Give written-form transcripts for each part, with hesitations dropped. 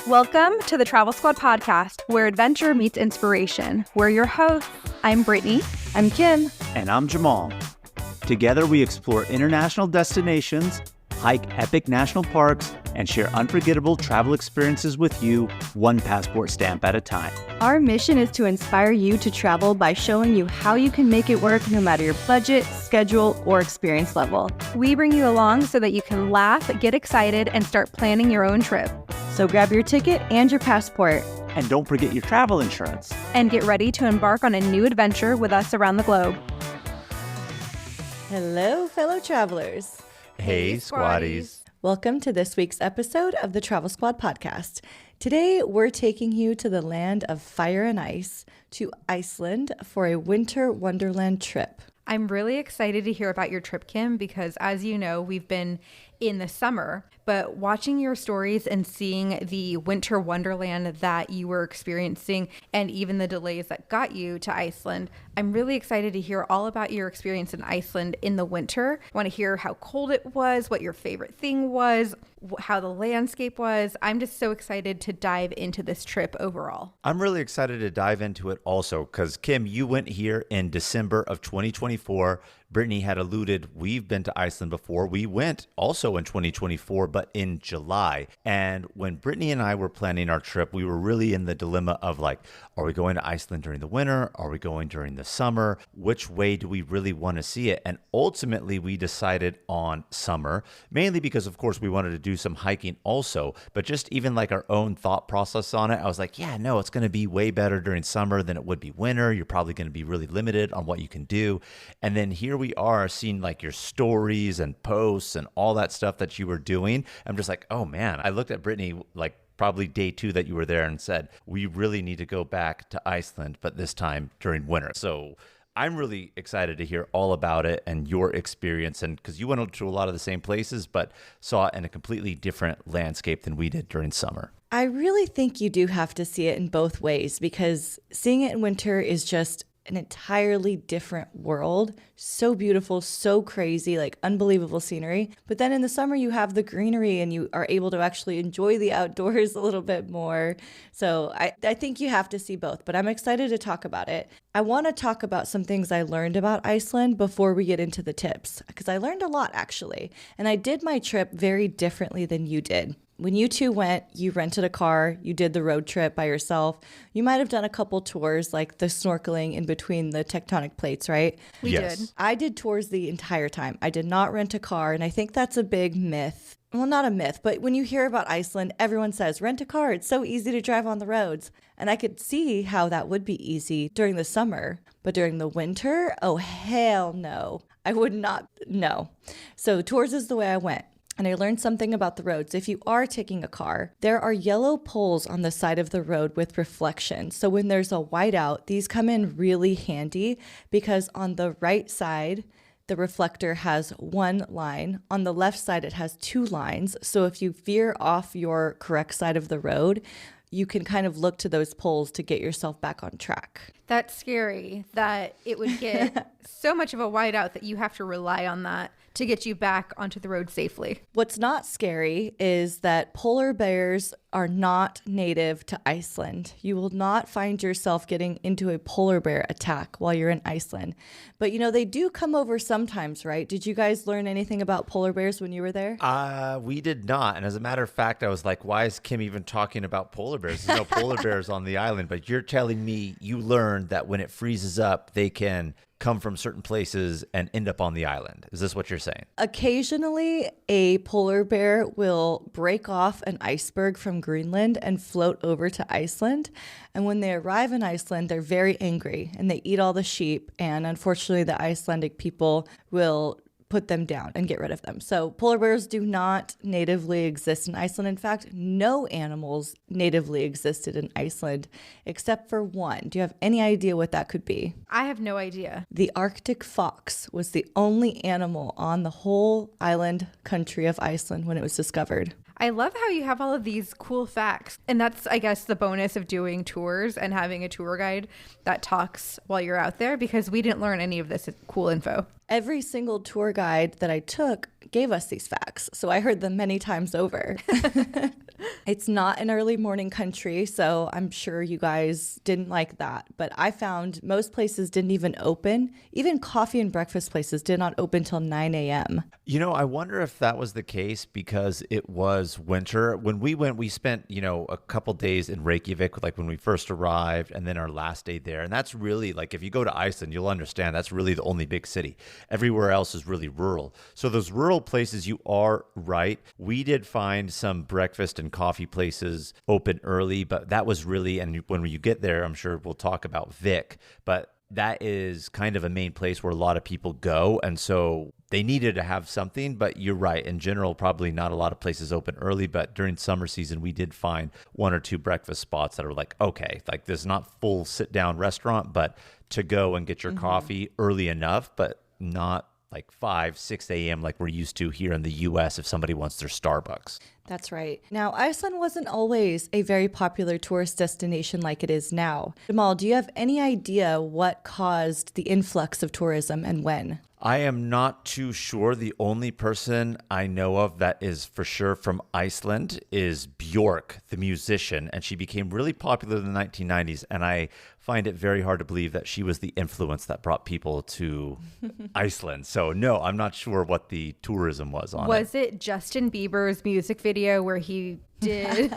Welcome to the Travel Squad podcast, where adventure meets inspiration. We're your hosts. I'm Brittany. I'm Kim. And I'm Jamal. Together we explore international destinations, hike epic national parks, and share unforgettable travel experiences with you, one passport stamp at a time. Our mission is to inspire you to travel by showing you how you can make it work no matter your budget, schedule, or experience level. We bring you along so that you can laugh, get excited, and start planning your own trip. So grab your ticket and your passport. And don't forget your travel insurance. And get ready to embark on a new adventure with us around the globe. Hello, fellow travelers. Hey, squaddies. Welcome to this week's episode of the Travel Squad podcast. Today, we're taking you to the land of fire and ice, to Iceland for a winter wonderland trip. I'm really excited to hear about your trip, Kim, because as you know, we've been in the summer, but watching your stories and seeing the winter wonderland that you were experiencing and even the delays that got you to Iceland, I'm really excited to hear all about your experience in Iceland in the winter. I want to hear how cold it was, what your favorite thing was, how the landscape was. I'm just so excited to dive into this trip overall. I'm really excited to dive into it also because, Kim, you went here in December of 2024. Brittany had alluded, we've been to Iceland before. We went also in 2024, but in July. And when Brittany and I were planning our trip, we were really in the dilemma of like, are we going to Iceland during the winter? Are we going during the summer? Which way do we really want to see it? And ultimately, we decided on summer, mainly because, of course, we wanted to do some hiking also. But just even like our own thought process on it, I was like, yeah, no, it's going to be way better during summer than it would be winter. You're probably going to be really limited on what you can do. And then here we are seeing like your stories and posts and all that stuff that you were doing. I'm just like, oh man, I looked at Brittany like probably day 2 that you were there and said, we really need to go back to Iceland, but this time during winter. So I'm really excited to hear all about it and your experience. And because you went to a lot of the same places, but saw it in a completely different landscape than we did during summer. I really think you do have to see it in both ways because seeing it in winter is just an entirely different world. So beautiful, so crazy, like unbelievable scenery. But then in the summer, you have the greenery and you are able to actually enjoy the outdoors a little bit more. So I think you have to see both, but I'm excited to talk about it. I want to talk about some things I learned about Iceland before we get into the tips, because I learned a lot actually. And I did my trip very differently than you did. When you two went, you rented a car, you did the road trip by yourself. You might have done a couple tours, like the snorkeling in between the tectonic plates, right? We did. I did tours the entire time. I did not rent a car, and I think that's a big myth. Well, not a myth, but when you hear about Iceland, everyone says, rent a car. It's so easy to drive on the roads. And I could see how that would be easy during the summer. But during the winter, oh, hell no. I would not, no. So tours is the way I went. And I learned something about the roads. If you are taking a car, there are yellow poles on the side of the road with reflection. So when there's a whiteout, these come in really handy because on the right side, the reflector has one line. On the left side, it has 2 lines. So if you veer off your correct side of the road, you can kind of look to those poles to get yourself back on track. That's scary that it would get so much of a whiteout that you have to rely on that to get you back onto the road safely. What's not scary is that polar bears are not native to Iceland. You will not find yourself getting into a polar bear attack while you're in Iceland. But, you know, they do come over sometimes, right? Did you guys learn anything about polar bears when you were there? We did not. And as a matter of fact, I was like, why is Kim even talking about polar bears? There's no polar bears on the island. But you're telling me you learned that when it freezes up, they can come from certain places and end up on the island. Is this what you're saying? Occasionally, a polar bear will break off an iceberg from Greenland and float over to Iceland. And when they arrive in Iceland, they're very angry and they eat all the sheep. And unfortunately, the Icelandic people will put them down and get rid of them. So polar bears do not natively exist in Iceland. In fact, no animals natively existed in Iceland except for one. Do you have any idea what that could be? I have no idea. The Arctic fox was the only animal on the whole island country of Iceland when it was discovered. I love how you have all of these cool facts. And that's, I guess, the bonus of doing tours and having a tour guide that talks while you're out there, because we didn't learn any of this cool info. every single tour guide that I took gave us these facts. So I heard them many times over. It's not an early morning country, so I'm sure you guys didn't like that. But I found most places didn't even open. Even coffee and breakfast places did not open till 9 a.m. I wonder if that was the case because it was winter. When we went, we spent, a couple days in Reykjavik, like when we first arrived, and then our last day there. And that's really, like, if you go to Iceland, you'll understand that's really the only big city. Everywhere else is really rural. So those rural places, you are right. We did find some breakfast and coffee places open early, but that was really, and when you get there, I'm sure we'll talk about Vic, but that is kind of a main place where a lot of people go. And so they needed to have something, but you're right. In general, probably not a lot of places open early, but during summer season, we did find one or two breakfast spots that are like, okay, like this is not full sit down restaurant, but to go and get your coffee early enough, but not like 5, 6 a.m. like we're used to here in the U.S. if somebody wants their Starbucks. That's right. Now, Iceland wasn't always a very popular tourist destination like it is now. Jamal, do you have any idea what caused the influx of tourism and when? I am not too sure. The only person I know of that is for sure from Iceland is Björk, the musician, and she became really popular in the 1990s. And I find it very hard to believe that she was the influence that brought people to Iceland. So no, I'm not sure what the tourism was on it. Was it Justin Bieber's music video where he did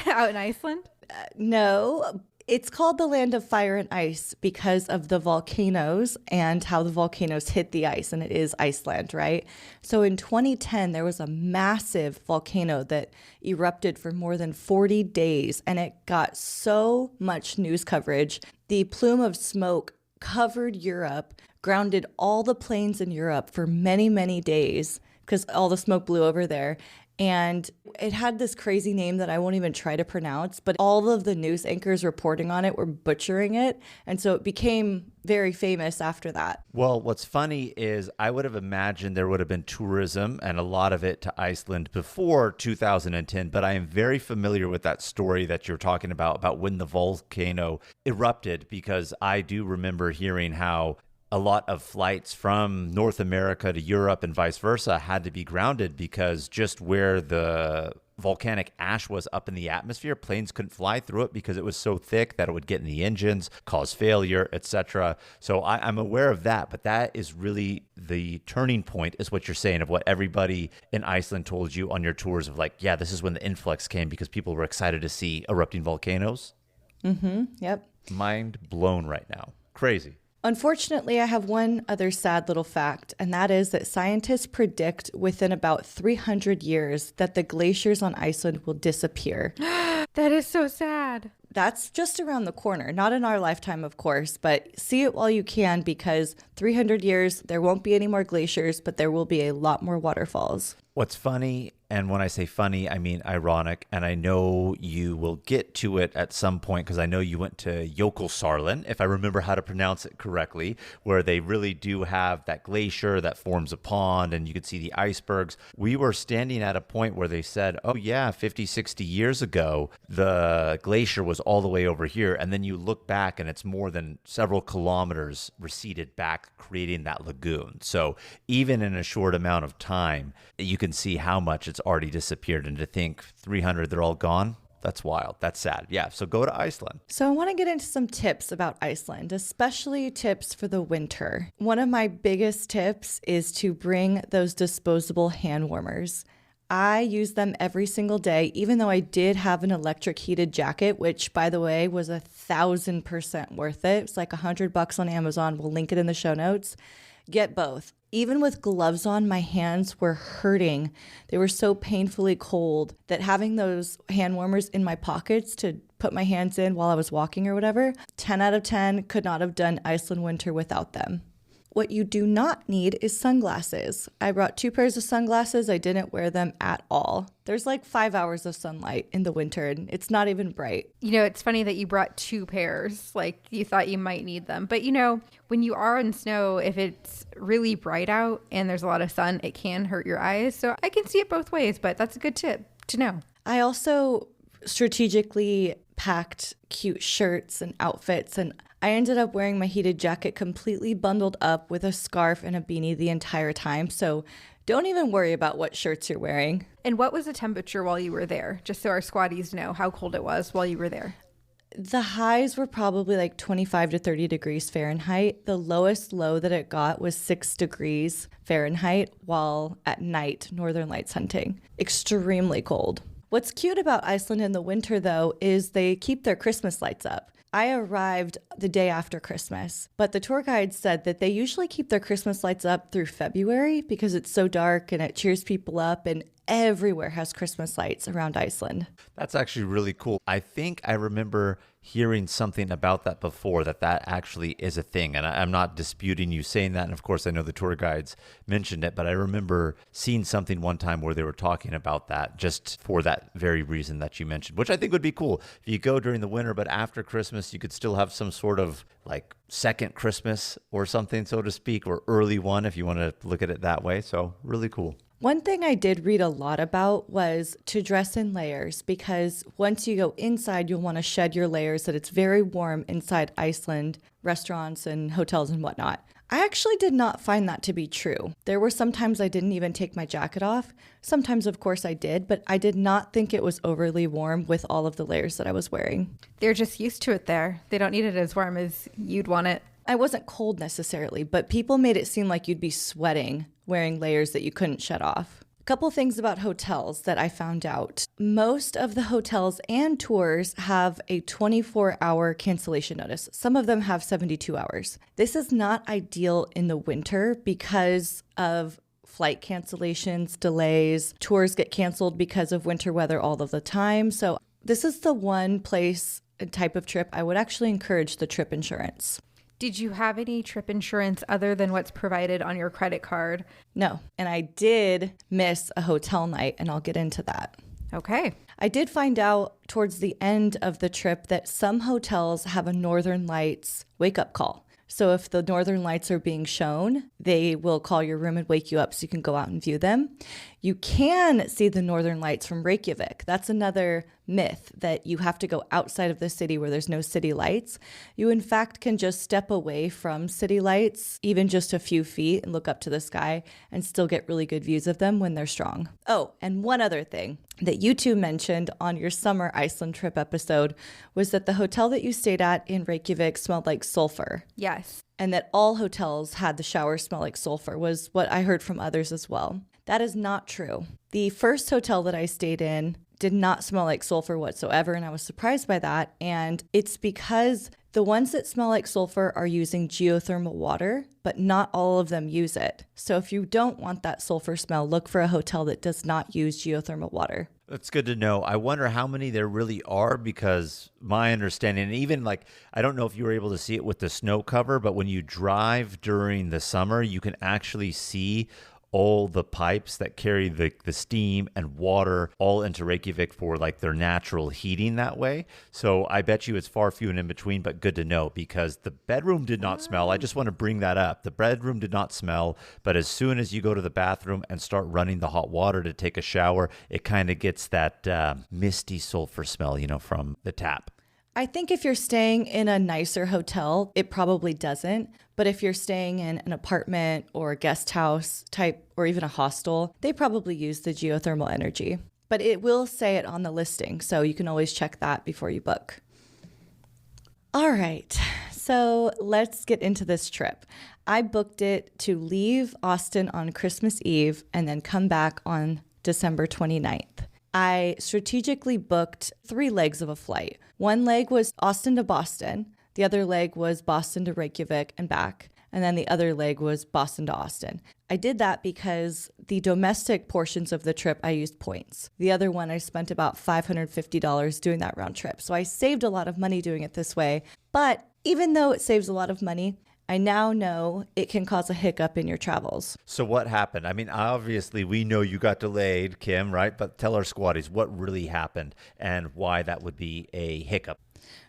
out in Iceland? No. It's called the Land of Fire and Ice because of the volcanoes and how the volcanoes hit the ice, and it is Iceland, right? So in 2010, there was a massive volcano that erupted for more than 40 days, and it got so much news coverage. The plume of smoke covered Europe, grounded all the planes in Europe for many, many days because all the smoke blew over there. And it had this crazy name that I won't even try to pronounce, but all of the news anchors reporting on it were butchering it. And so it became very famous after that. Well, what's funny is I would have imagined there would have been tourism and a lot of it to Iceland before 2010, but I am very familiar with that story that you're talking about when the volcano erupted, because I do remember hearing how a lot of flights from North America to Europe and vice versa had to be grounded because just where the volcanic ash was up in the atmosphere, planes couldn't fly through it because it was so thick that it would get in the engines, cause failure, etc. So I'm aware of that, but that is really the turning point, is what you're saying, of what everybody in Iceland told you on your tours of like, yeah, this is when the influx came because people were excited to see erupting volcanoes. Yep. Mind blown right now. Crazy. Unfortunately, I have one other sad little fact, and that is that scientists predict within about 300 years that the glaciers on Iceland will disappear. That is so sad. That's just around the corner. Not in our lifetime, of course, but see it while you can, because 300 years, there won't be any more glaciers, but there will be a lot more waterfalls. What's funny, and when I say funny, I mean ironic, and I know you will get to it at some point because I know you went to Jökulsárlón, if I remember how to pronounce it correctly, where they really do have that glacier that forms a pond and you can see the icebergs. We were standing at a point where they said, oh yeah, 50, 60 years ago, the glacier was all the way over here, and then you look back and it's more than several kilometers receded back, creating that lagoon. So even in a short amount of time, you can see how much it's already disappeared, and to think 300, they're all gone. That's wild. That's sad. Yeah. So go to Iceland. So I want to get into some tips about Iceland, especially tips for the winter. One of my biggest tips is to bring those disposable hand warmers. I use them every single day, even though I did have an electric heated jacket, which, by the way, was 1,000% worth it. It's like $100 on Amazon. We'll link it in the show notes. Get both. Even with gloves on, my hands were hurting. They were so painfully cold that having those hand warmers in my pockets to put my hands in while I was walking or whatever, 10 out of 10, could not have done Iceland winter without them. What you do not need is sunglasses. I brought 2 pairs of sunglasses. I didn't wear them at all. There's like 5 hours of sunlight in the winter and it's not even bright. You know, it's funny that you brought 2 pairs. Like you thought you might need them. But you know, when you are in snow, if it's really bright out and there's a lot of sun, it can hurt your eyes. So I can see it both ways, but that's a good tip to know. I also strategically packed cute shirts and outfits, and I ended up wearing my heated jacket completely bundled up with a scarf and a beanie the entire time. So don't even worry about what shirts you're wearing. And what was the temperature while you were there? Just so our squatties know how cold it was while you were there. The highs were probably like 25 to 30 degrees Fahrenheit. The lowest low that it got was 6 degrees Fahrenheit while at night Northern Lights hunting. Extremely cold. What's cute about Iceland in the winter, though, is they keep their Christmas lights up. I arrived the day after Christmas, but the tour guide said that they usually keep their Christmas lights up through February because it's so dark and it cheers people up, and everywhere has Christmas lights around Iceland. That's actually really cool. I think I remember hearing something about that before, that actually is a thing. And I'm not disputing you saying that. And of course, I know the tour guides mentioned it, but I remember seeing something one time where they were talking about that just for that very reason that you mentioned, which I think would be cool. If you go during the winter, but after Christmas, you could still have some sort of like second Christmas or something, so to speak, or early one if you want to look at it that way. So really cool. One thing I did read a lot about was to dress in layers, because once you go inside, you'll want to shed your layers, that it's very warm inside Iceland, restaurants and hotels and whatnot. I actually did not find that to be true. There were some times I didn't even take my jacket off. Sometimes, of course, I did, but I did not think it was overly warm with all of the layers that I was wearing. They're just used to it there. They don't need it as warm as you'd want it. I wasn't cold necessarily, but people made it seem like you'd be sweating wearing layers that you couldn't shed off. A couple things about hotels that I found out. Most of the hotels and tours have a 24-hour cancellation notice. Some of them have 72 hours. This is not ideal in the winter because of flight cancellations, delays. Tours get canceled because of winter weather all of the time. So this is the one place and type of trip I would actually encourage the trip insurance. Did you have any trip insurance other than what's provided on your credit card? No, and I did miss a hotel night, and I'll get into that. Okay. I did find out towards the end of the trip that some hotels have a Northern Lights wake-up call. So if the Northern Lights are being shown, they will call your room and wake you up so you can go out and view them. You can see the Northern Lights from Reykjavik. That's another myth, that you have to go outside of the city where there's no city lights. You, in fact, can just step away from city lights, even just a few feet, and look up to the sky and still get really good views of them when they're strong. Oh, and one other thing that you two mentioned on your summer Iceland trip episode was that the hotel that you stayed at in Reykjavik smelled like sulfur. Yes. And that all hotels had the shower smell like sulfur was what I heard from others as well. That is not true. The first hotel that I stayed in did not smell like sulfur whatsoever, and I was surprised by that. And it's because the ones that smell like sulfur are using geothermal water, but not all of them use it. So if you don't want that sulfur smell, look for a hotel that does not use geothermal water. That's good to know. I wonder how many there really are, because my understanding, and even like, I don't know if you were able to see it with the snow cover, but when you drive during the summer, you can actually see all the pipes that carry the steam and water all into Reykjavik for like their natural heating that way. So I bet you it's far few and in between, but good to know, because the bedroom did not smell. I just want to bring that up. The bedroom did not smell, but as soon as you go to the bathroom and start running the hot water to take a shower, it kind of gets that misty sulfur smell, from the tap. I think if you're staying in a nicer hotel, it probably doesn't. But if you're staying in an apartment or a guest house type, or even a hostel, they probably use the geothermal energy. But it will say it on the listing, so you can always check that before you book. All right, so let's get into this trip. I booked it to leave Austin on Christmas Eve and then come back on December 29th. I strategically booked 3 legs of a flight. One leg was Austin to Boston. The other leg was Boston to Reykjavik and back. And then the other leg was Boston to Austin. I did that because the domestic portions of the trip, I used points. The other one, I spent about $550 doing that round trip. So I saved a lot of money doing it this way. But even though it saves a lot of money, I now know it can cause a hiccup in your travels. So what happened? I mean, obviously, we know you got delayed, Kim, right? But tell our squatties what really happened and why that would be a hiccup.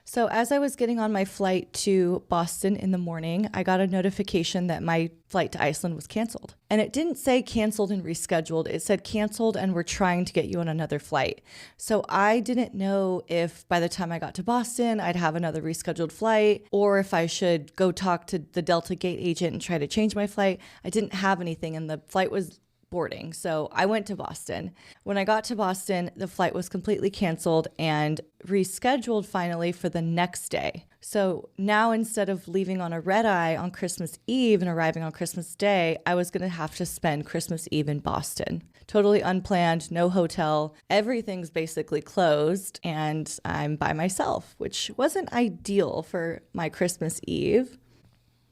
So as I was getting on my flight to Boston in the morning, I got a notification that my flight to Iceland was canceled. And it didn't say canceled and rescheduled. It said canceled and we're trying to get you on another flight. So I didn't know if by the time I got to Boston, I'd have another rescheduled flight, or if I should go talk to the Delta gate agent and try to change my flight. I didn't have anything and the flight was boarding. So I went to Boston. When I got to Boston, the flight was completely canceled and rescheduled finally for the next day. So now instead of leaving on a red eye on Christmas Eve and arriving on Christmas Day, I was going to have to spend Christmas Eve in Boston. Totally unplanned, no hotel. Everything's basically closed and I'm by myself, which wasn't ideal for my Christmas Eve.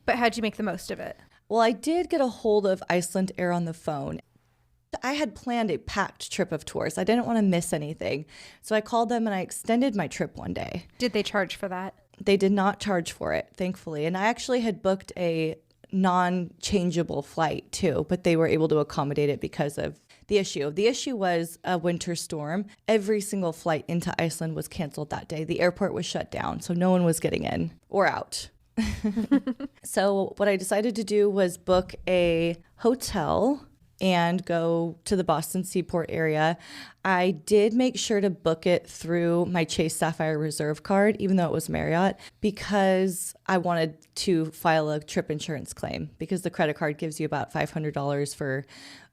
But how'd you make the most of it? Well, I did get a hold of Iceland Air on the phone. I had planned a packed trip of tours. I didn't want to miss anything. So I called them and I extended my trip one day. Did they charge for that? They did not charge for it, thankfully. And I actually had booked a non-changeable flight too, but they were able to accommodate it because of the issue. The issue was a winter storm. Every single flight into Iceland was canceled that day. The airport was shut down, so no one was getting in or out. So what I decided to do was book a hotel and go to the Boston Seaport area. I did make sure to book it through my Chase Sapphire Reserve card, even though it was Marriott, because I wanted to file a trip insurance claim because the credit card gives you about $500 for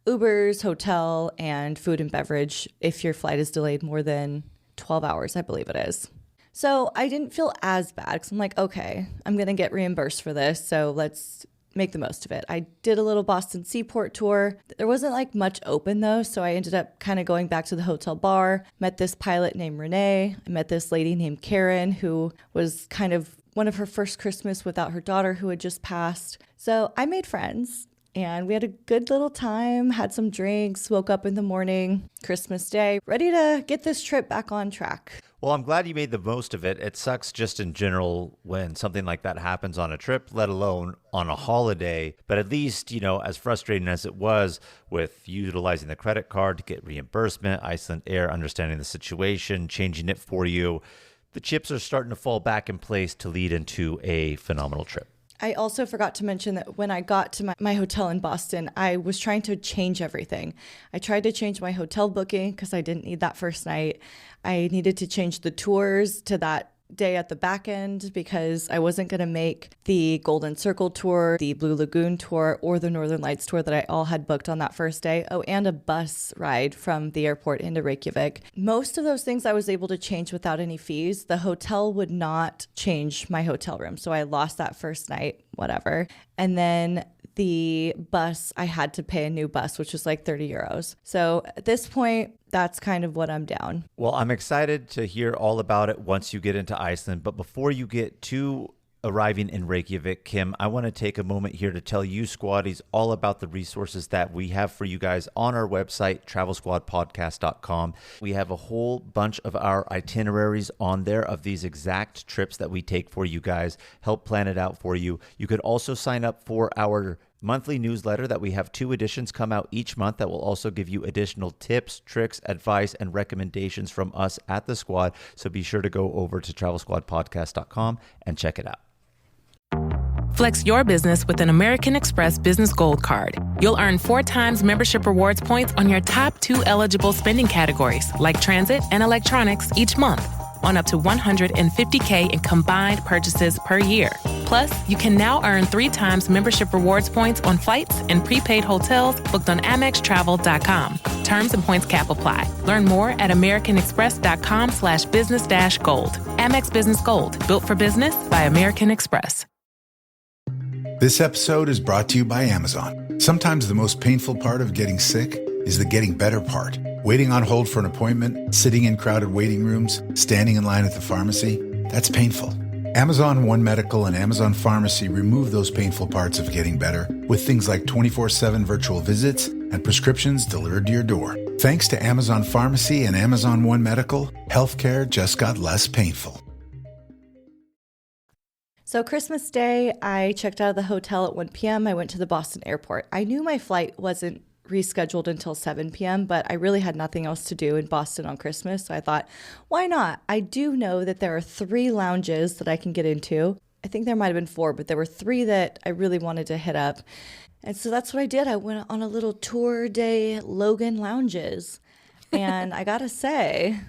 Ubers, hotel, and food and beverage if your flight is delayed more than 12 hours, I believe it is. So I didn't feel as bad because I'm like, okay, I'm going to get reimbursed for this. So let's make the most of it. I did a little Boston Seaport tour. There wasn't like much open though. So I ended up kind of going back to the hotel bar, met this pilot named Renee. I met this lady named Karen who was kind of one of her first Christmas without her daughter who had just passed. So I made friends. And we had a good little time, had some drinks, woke up in the morning, Christmas Day, ready to get this trip back on track. Well, I'm glad you made the most of it. It sucks just in general when something like that happens on a trip, let alone on a holiday. But at least, as frustrating as it was with utilizing the credit card to get reimbursement, Iceland Air understanding the situation, changing it for you, the chips are starting to fall back in place to lead into a phenomenal trip. I also forgot to mention that when I got to my hotel in Boston, I was trying to change everything. I tried to change my hotel booking because I didn't need that first night. I needed to change the tours to that day at the back end because I wasn't going to make the Golden Circle tour, the Blue Lagoon tour, or the Northern Lights tour that I all had booked on that first day. Oh, and a bus ride from the airport into Reykjavik. Most of those things I was able to change without any fees. The hotel would not change my hotel room. So I lost that first night, whatever. And then the bus, I had to pay a new bus, which was like 30 euros. So at this point, that's kind of what I'm down. Well, I'm excited to hear all about it once you get into Iceland. But before you get to arriving in Reykjavik, Kim, I want to take a moment here to tell you squaddies all about the resources that we have for you guys on our website, travelsquadpodcast.com. We have a whole bunch of our itineraries on there of these exact trips that we take for you guys, help plan it out for you. You could also sign up for our monthly newsletter that we have 2 editions come out each month that will also give you additional tips, tricks, advice, and recommendations from us at the squad. So be sure to go over to travelsquadpodcast.com and check it out. Flex your business with an American Express Business Gold Card. You'll earn 4 times membership rewards points on your top 2 eligible spending categories, like transit and electronics, each month, on up to $150K in combined purchases per year. Plus, you can now earn 3 times membership rewards points on flights and prepaid hotels booked on AmexTravel.com. Terms and points cap apply. Learn more at americanexpress.com/business-gold. Amex Business Gold, built for business by American Express. This episode is brought to you by Amazon. Sometimes the most painful part of getting sick is the getting better part. Waiting on hold for an appointment, sitting in crowded waiting rooms, standing in line at the pharmacy, that's painful. Amazon One Medical and Amazon Pharmacy remove those painful parts of getting better with things like 24/7 virtual visits and prescriptions delivered to your door. Thanks to Amazon Pharmacy and Amazon One Medical, healthcare just got less painful. So Christmas Day, I checked out of the hotel at 1 p.m. I went to the Boston airport. I knew my flight wasn't rescheduled until 7 p.m., but I really had nothing else to do in Boston on Christmas. So I thought, why not? I do know that there are 3 lounges that I can get into. I think there might have been 4, but there were 3 that I really wanted to hit up. And so that's what I did. I went on a little tour de Logan lounges. And I gotta say,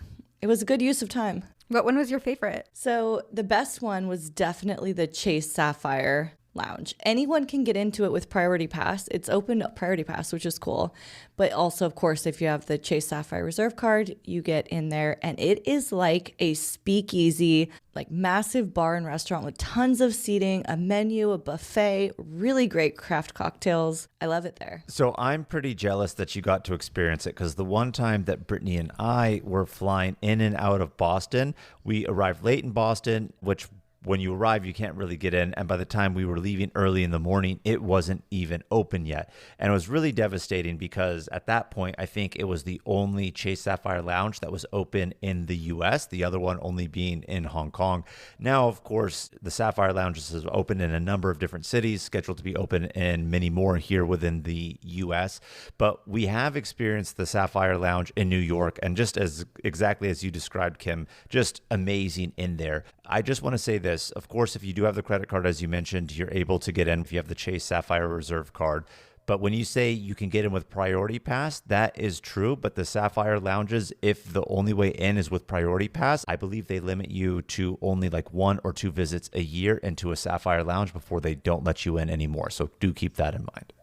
it was a good use of time. What one was your favorite? So the best one was definitely the Chase Sapphire Lounge. Anyone can get into it with Priority Pass. It's open to Priority Pass, which is cool. But also, of course, if you have the Chase Sapphire Reserve card, you get in there. And it is like a speakeasy, like massive bar and restaurant with tons of seating, a menu, a buffet, really great craft cocktails. I love it there. So I'm pretty jealous that you got to experience it, because the one time that Brittany and I were flying in and out of Boston, we arrived late in Boston, which when you arrive, you can't really get in. And by the time we were leaving early in the morning, it wasn't even open yet. And it was really devastating because at that point, I think it was the only Chase Sapphire Lounge that was open in the US, the other one only being in Hong Kong. Now, of course, the Sapphire Lounges have opened in a number of different cities, scheduled to be open in many more here within the US. But we have experienced the Sapphire Lounge in New York, and just as exactly as you described, Kim, just amazing in there. I just want to say this. Of course, if you do have the credit card, as you mentioned, you're able to get in if you have the Chase Sapphire Reserve card. But when you say you can get in with Priority Pass, that is true. But the Sapphire Lounges, if the only way in is with Priority Pass, I believe they limit you to only like 1 or 2 visits a year into a Sapphire Lounge before they don't let you in anymore. So do keep that in mind.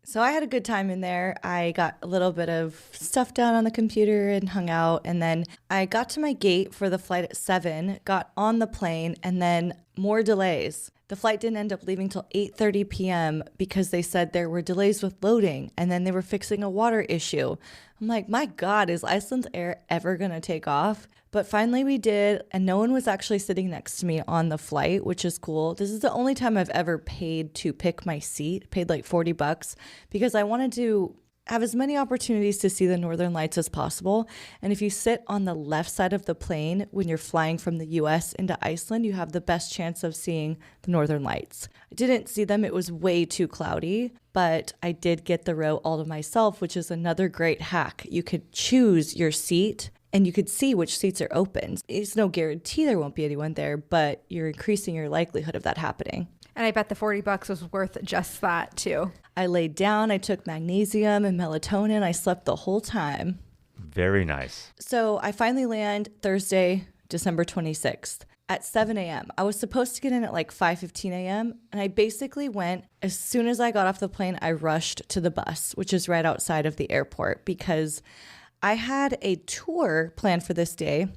So I had a good time in there. I got a little bit of stuff done on the computer and hung out. And then I got to my gate for the flight at 7, got on the plane, and then more delays. The flight didn't end up leaving till 8:30 p.m. because they said there were delays with loading, and then they were fixing a water issue. I'm like, my God, is Iceland's Air ever going to take off? But finally we did, and no one was actually sitting next to me on the flight, which is cool. This is the only time I've ever paid to pick my seat, paid like $40, because I wanted to have as many opportunities to see the Northern Lights as possible. And if you sit on the left side of the plane when you're flying from the US into Iceland, you have the best chance of seeing the Northern Lights. I didn't see them. It was way too cloudy, but I did get the row all to myself, which is another great hack. You could choose your seat and you could see which seats are open. It's no guarantee there won't be anyone there, but you're increasing your likelihood of that happening. And I bet the $40 was worth just that too. I laid down, I took magnesium and melatonin. I slept the whole time. Very nice. So I finally land Thursday, December 26th at 7 a.m. I was supposed to get in at like 5:15 a.m. And I basically went, as soon as I got off the plane, I rushed to the bus, which is right outside of the airport, because I had a tour planned for this day,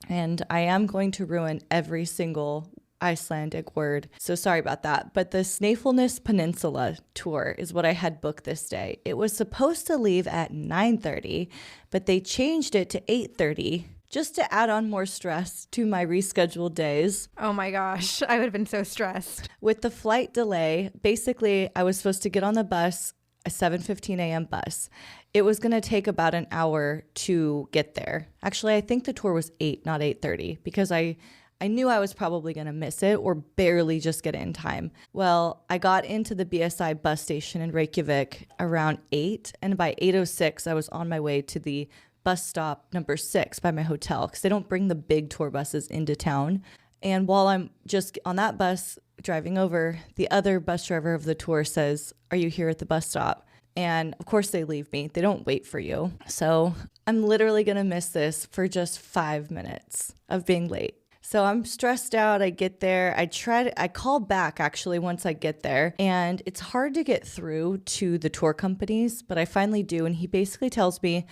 and I am going to ruin every single Icelandic word. So sorry about that. But the Snæfellsnes Peninsula tour is what I had booked this day. It was supposed to leave at 9:30, but they changed it to 8:30 just to add on more stress to my rescheduled days. Oh my gosh, I would have been so stressed. With the flight delay, basically I was supposed to get on the bus, a 7:15 a.m. bus. It was going to take about an hour to get there. Actually, I think the tour was 8, not 8:30, because I knew I was probably going to miss it or barely just get it in time. Well, I got into the BSI bus station in Reykjavik around 8, and by 8:06, I was on my way to the bus stop number 6 by my hotel, because they don't bring the big tour buses into town. And while I'm just on that bus driving over, the other bus driver of the tour says, "Are you here at the bus stop?" And of course they leave me. They don't wait for you. So I'm literally going to miss this for just 5 minutes of being late. So I'm stressed out. I get there. I call back actually once I get there, and it's hard to get through to the tour companies, but I finally do. And he basically tells me,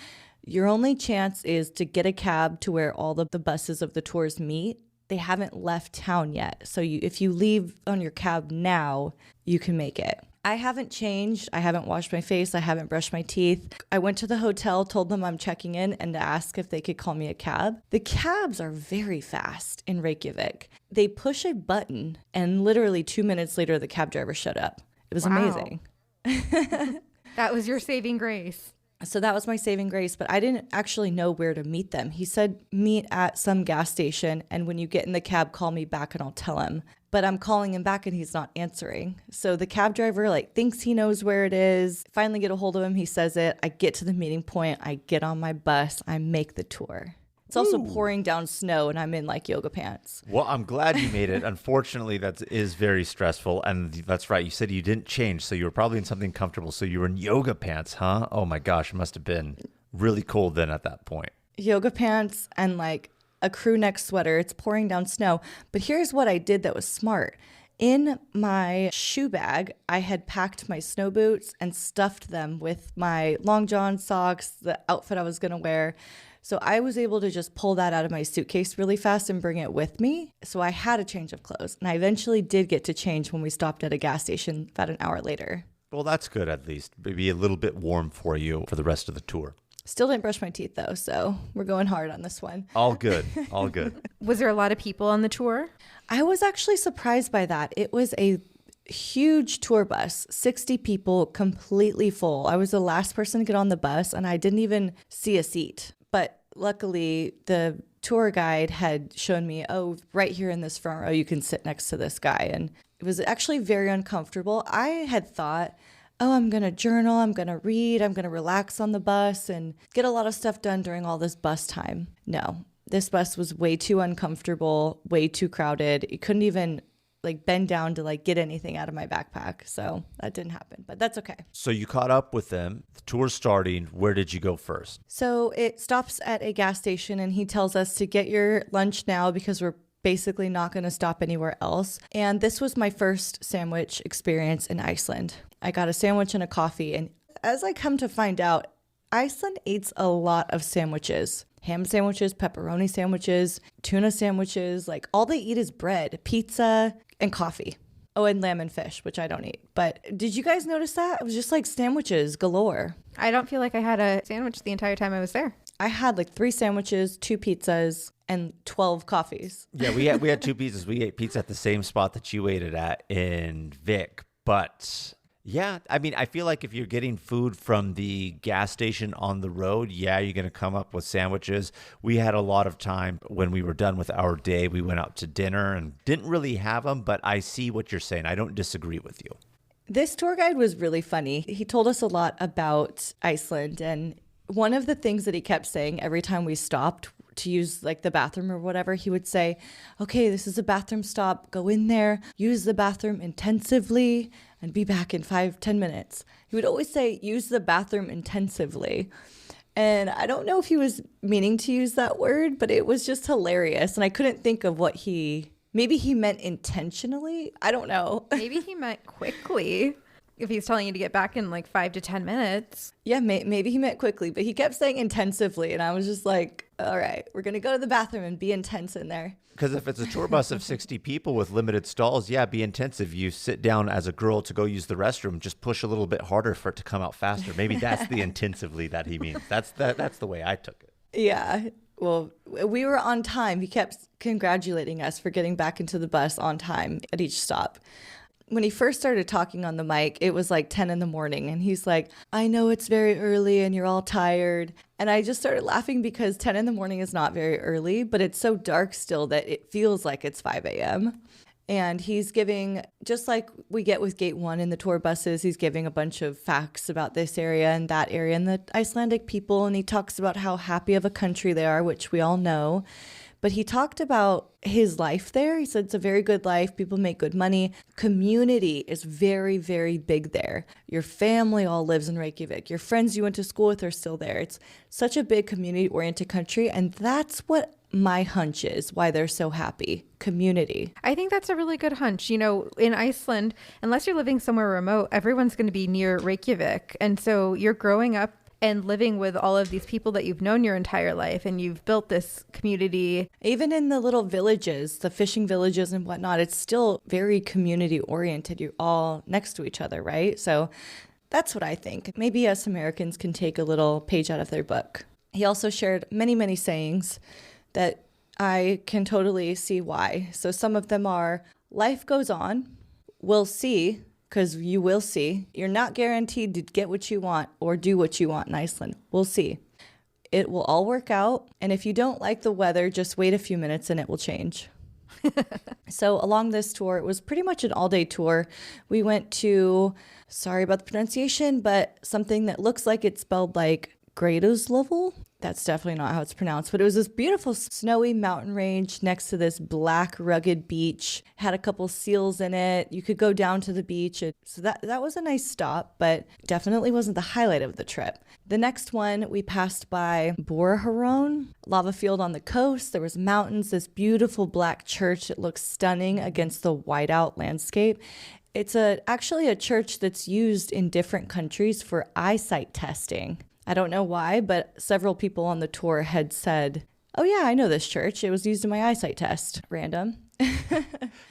your only chance is to get a cab to where all the buses of the tours meet. They haven't left town yet. So if you leave on your cab now, you can make it. I haven't changed. I haven't washed my face. I haven't brushed my teeth. I went to the hotel, told them I'm checking in, and to ask if they could call me a cab. The cabs are very fast in Reykjavik. They push a button, and literally 2 minutes later, the cab driver showed up. It was amazing. That was your saving grace. So that was my saving grace, but I didn't actually know where to meet them. He said, meet at some gas station, and when you get in the cab, call me back and I'll tell him. But I'm calling him back and he's not answering. So the cab driver thinks he knows where it is. Finally get a hold of him. He says it. I get to the meeting point. I get on my bus. I make the tour. It's also pouring down snow and I'm in yoga pants. Well, I'm glad you made it. Unfortunately, that is very stressful. And that's right. You said you didn't change. So you were probably in something comfortable. So you were in yoga pants, huh? Oh my gosh. It must have been really cold then at that point. Yoga pants and a crew neck sweater. It's pouring down snow. But here's what I did that was smart. In my shoe bag, I had packed my snow boots and stuffed them with my long john socks, the outfit I was going to wear. So I was able to just pull that out of my suitcase really fast and bring it with me. So I had a change of clothes. And I eventually did get to change when we stopped at a gas station about an hour later. Well, that's good at least. Maybe a little bit warm for you for the rest of the tour. Still didn't brush my teeth though, so we're going hard on this one. All good. All good. Was there a lot of people on the tour? I was actually surprised by that. It was a huge tour bus, 60 people, completely full. I was the last person to get on the bus and I didn't even see a seat. But luckily, the tour guide had shown me, oh, right here in this front row, you can sit next to this guy. And it was actually very uncomfortable. I had thought, oh, I'm going to journal, I'm going to read, I'm going to relax on the bus and get a lot of stuff done during all this bus time. No, this bus was way too uncomfortable, way too crowded. You couldn't even bend down to get anything out of my backpack. So that didn't happen, but that's okay. So you caught up with them. The tour's starting. Where did you go first? So it stops at a gas station and he tells us to get your lunch now because we're basically not going to stop anywhere else. And this was my first sandwich experience in Iceland. I got a sandwich and a coffee. And as I come to find out, Iceland eats a lot of sandwiches. Ham sandwiches, pepperoni sandwiches, tuna sandwiches. All they eat is bread, pizza, and coffee. Oh, and lamb and fish, which I don't eat. But did you guys notice that? It was just sandwiches galore. I don't feel like I had a sandwich the entire time I was there. I had 3 sandwiches, 2 pizzas, and 12 coffees. Yeah, we had 2 pizzas. We ate pizza at the same spot that you ate it at in Vic. But yeah, I mean, I feel like if you're getting food from the gas station on the road, yeah, you're going to come up with sandwiches. We had a lot of time when we were done with our day. We went out to dinner and didn't really have them, but I see what you're saying. I don't disagree with you. This tour guide was really funny. He told us a lot about Iceland, and one of the things that he kept saying every time we stopped to use the bathroom or whatever, he would say, okay, this is a bathroom stop. Go in there, use the bathroom intensively, and be back in 5-10 minutes. He would always say, use the bathroom intensively. And I don't know if he was meaning to use that word, but it was just hilarious. And I couldn't think of what maybe he meant intentionally. I don't know. Maybe he meant quickly. If he's telling you to get back in 5 to 10 minutes. Yeah, maybe he meant quickly, but he kept saying intensively. And I was just all right, we're going to go to the bathroom and be intense in there. Because if it's a tour bus of 60 people with limited stalls, yeah, be intensive. You sit down as a girl to go use the restroom, just push a little bit harder for it to come out faster. Maybe that's the intensively that he means. That's the way I took it. Yeah. Well, we were on time. He kept congratulating us for getting back into the bus on time at each stop. When he first started talking on the mic, it was 10 in the morning. And he's like, I know it's very early and you're all tired. And I just started laughing because 10 in the morning is not very early, but it's so dark still that it feels like it's 5 a.m. And he's giving, just like we get with Gate 1 in the tour buses, he's giving a bunch of facts about this area and that area and the Icelandic people. And he talks about how happy of a country they are, which we all know. But he talked about his life there. He said it's a very good life. People make good money. Community is very, very big there. Your family all lives in Reykjavik. Your friends you went to school with are still there. It's such a big community-oriented country. And that's what my hunch is, why they're so happy. Community. I think that's a really good hunch. In Iceland, unless you're living somewhere remote, everyone's going to be near Reykjavik. And so you're growing up and living with all of these people that you've known your entire life, and you've built this community. Even in the little villages, the fishing villages and whatnot, it's still very community oriented. You're all next to each other, right? So that's what I think. Maybe us Americans can take a little page out of their book. He also shared many, many sayings that I can totally see why. So some of them are, life goes on, we'll see, because you will see. You're not guaranteed to get what you want or do what you want in Iceland. We'll see. It will all work out. And if you don't like the weather, just wait a few minutes and it will change. So along this tour, it was pretty much an all-day tour. We went to, sorry about the pronunciation, but something that looks like it's spelled like Gradoslevel. That's definitely not how it's pronounced, but it was this beautiful snowy mountain range next to this black rugged beach. Had a couple seals in it. You could go down to the beach. So that was a nice stop, but definitely wasn't the highlight of the trip. The next one, we passed by Borharon, lava field on the coast. There was mountains, this beautiful black church that looks stunning against the whiteout landscape. It's actually a church that's used in different countries for eyesight testing. I don't know why, but several people on the tour had said, oh yeah, I know this church. It was used in my eyesight test. Random.